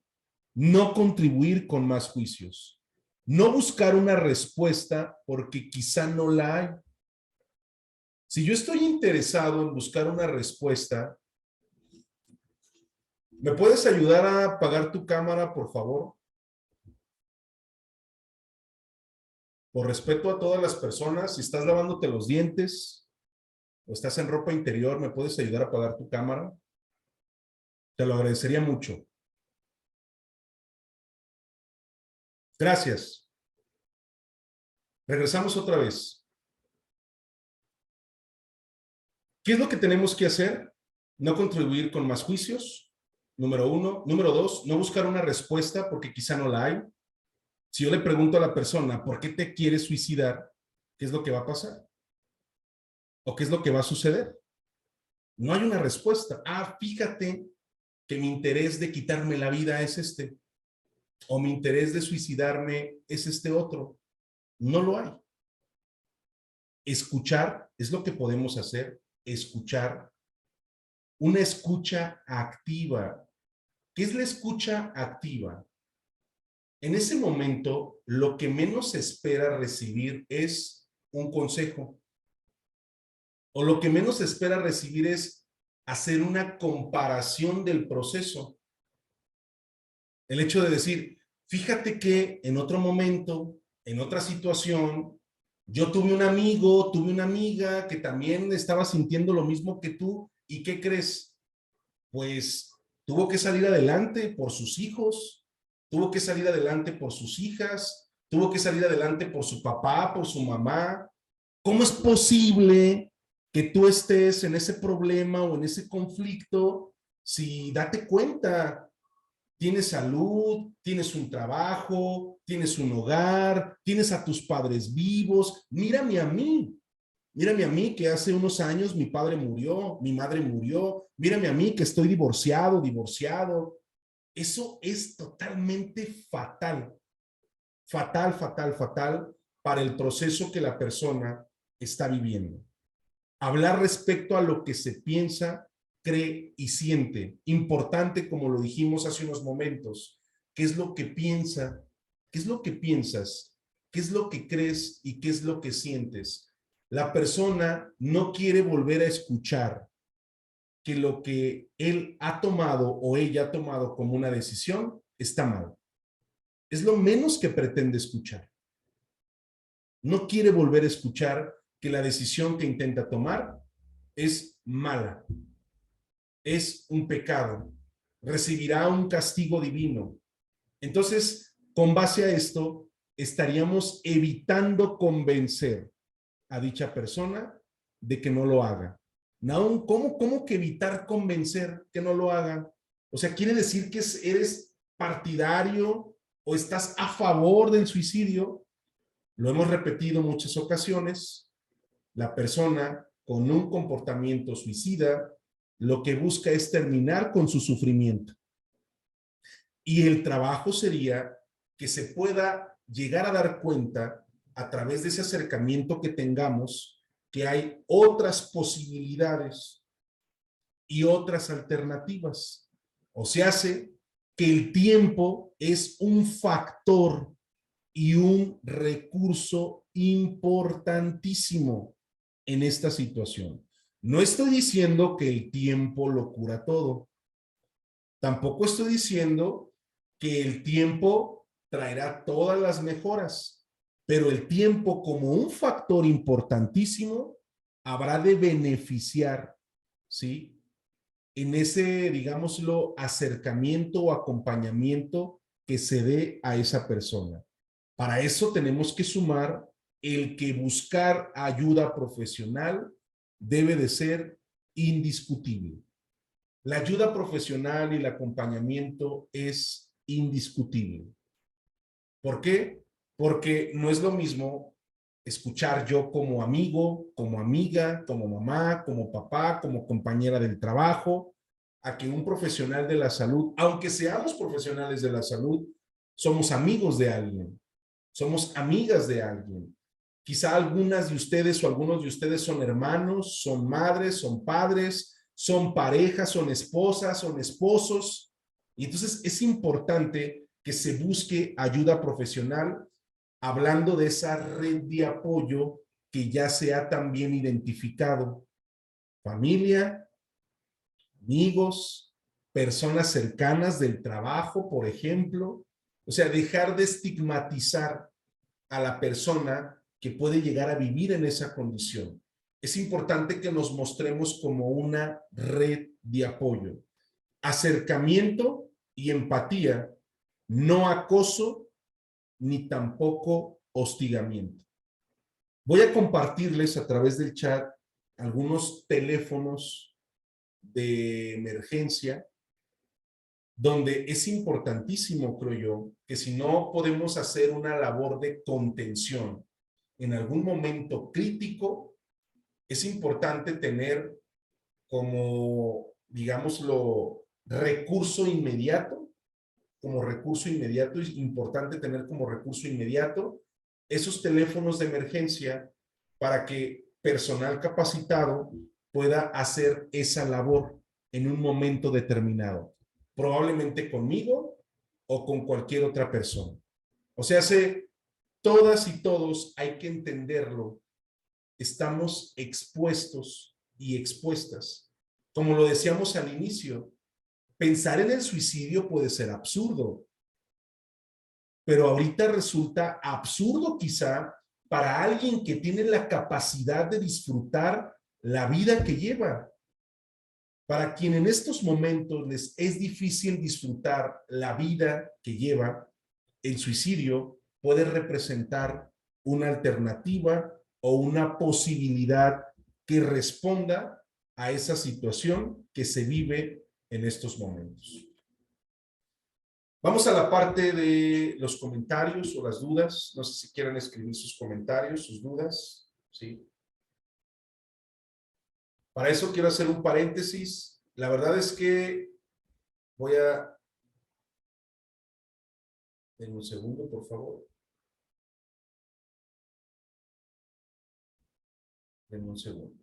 No contribuir con más juicios. No buscar una respuesta porque quizá no la hay. Si yo estoy interesado en buscar una respuesta, ¿me puedes ayudar a apagar tu cámara, por favor? Por respeto a todas las personas, si estás lavándote los dientes o estás en ropa interior, ¿me puedes ayudar a apagar tu cámara? Te lo agradecería mucho. Gracias. Regresamos otra vez. ¿Qué es lo que tenemos que hacer? No contribuir con más juicios, número uno. Número dos, no buscar una respuesta porque quizá no la hay. Si yo le pregunto a la persona, ¿por qué te quieres suicidar? ¿Qué es lo que va a pasar? ¿O qué es lo que va a suceder? No hay una respuesta. Ah, fíjate que mi interés de quitarme la vida es este, o mi interés de suicidarme es este otro. No lo hay. Escuchar es lo que podemos hacer, escuchar. Una escucha activa. ¿Qué es la escucha activa? En ese momento, lo que menos se espera recibir es un consejo. O lo que menos se espera recibir es hacer una comparación del proceso. El hecho de decir, fíjate que en otro momento, en otra situación, yo tuve un amigo, tuve una amiga que también estaba sintiendo lo mismo que tú. ¿Y qué crees? Pues tuvo que salir adelante por sus hijos, tuvo que salir adelante por sus hijas, tuvo que salir adelante por su papá, por su mamá. ¿Cómo es posible que tú estés en ese problema o en ese conflicto si date cuenta? Tienes salud, tienes un trabajo, tienes un hogar, tienes a tus padres vivos. Mírame a mí que hace unos años mi padre murió, mi madre murió. Mírame a mí que estoy divorciado, divorciado. Eso es totalmente fatal, fatal, fatal, fatal para el proceso que la persona está viviendo. Hablar respecto a lo que se piensa, cree y siente. Importante, como lo dijimos hace unos momentos. ¿Qué es lo que piensa? ¿Qué es lo que piensas? ¿Qué es lo que crees y qué es lo que sientes? La persona no quiere volver a escuchar que lo que él ha tomado o ella ha tomado como una decisión está mal. Es lo menos que pretende escuchar. No quiere volver a escuchar que la decisión que intenta tomar es mala, es un pecado, recibirá un castigo divino. Entonces, con base a esto, estaríamos evitando convencer a dicha persona de que no lo haga. No, ¿cómo que evitar convencer que no lo haga? O sea, quiere decir que eres partidario o estás a favor del suicidio. Lo hemos repetido muchas ocasiones. La persona con un comportamiento suicida lo que busca es terminar con su sufrimiento. Y el trabajo sería que se pueda llegar a dar cuenta a través de ese acercamiento que tengamos que hay otras posibilidades y otras alternativas. O se hace que el tiempo es un factor y un recurso importantísimo en esta situación. No estoy diciendo que el tiempo lo cura todo. Tampoco estoy diciendo que el tiempo traerá todas las mejoras, pero el tiempo como un factor importantísimo habrá de beneficiar, ¿sí? En ese, digámoslo, acercamiento o acompañamiento que se dé a esa persona. Para eso tenemos que sumar el que buscar ayuda profesional debe de ser indiscutible. La ayuda profesional y el acompañamiento es indiscutible. ¿Por qué? Porque no es lo mismo escuchar yo como amigo, como amiga, como mamá, como papá, como compañera del trabajo, a que un profesional de la salud, aunque seamos profesionales de la salud, somos amigos de alguien, somos amigas de alguien. Quizá algunas de ustedes o algunos de ustedes son hermanos, son madres, son padres, son parejas, son esposas, son esposos. Y entonces es importante que se busque ayuda profesional hablando de esa red de apoyo que ya se ha también identificado. Familia, amigos, personas cercanas del trabajo, por ejemplo. O sea, dejar de estigmatizar a la persona que puede llegar a vivir en esa condición. Es importante que nos mostremos como una red de apoyo, acercamiento y empatía, no acoso ni tampoco hostigamiento. Voy a compartirles a través del chat algunos teléfonos de emergencia donde es importantísimo, creo yo, que si no podemos hacer una labor de contención en algún momento crítico, es importante tener como, digámoslo, recurso inmediato, es importante tener como recurso inmediato esos teléfonos de emergencia para que personal capacitado pueda hacer esa labor en un momento determinado, probablemente conmigo o con cualquier otra persona. O sea, todas y todos hay que entenderlo, estamos expuestos y expuestas. Como lo decíamos al inicio, pensar en el suicidio puede ser absurdo, pero ahorita resulta absurdo quizá para alguien que tiene la capacidad de disfrutar la vida que lleva. Para quien en estos momentos les es difícil disfrutar la vida que lleva, el suicidio puede representar una alternativa o una posibilidad que responda a esa situación que se vive en estos momentos. Vamos a la parte de los comentarios o las dudas. No sé si quieren escribir sus comentarios, sus dudas. ¿Sí? Para eso quiero hacer un paréntesis. La verdad es que voy a... Denme un segundo, por favor. Denme un segundo.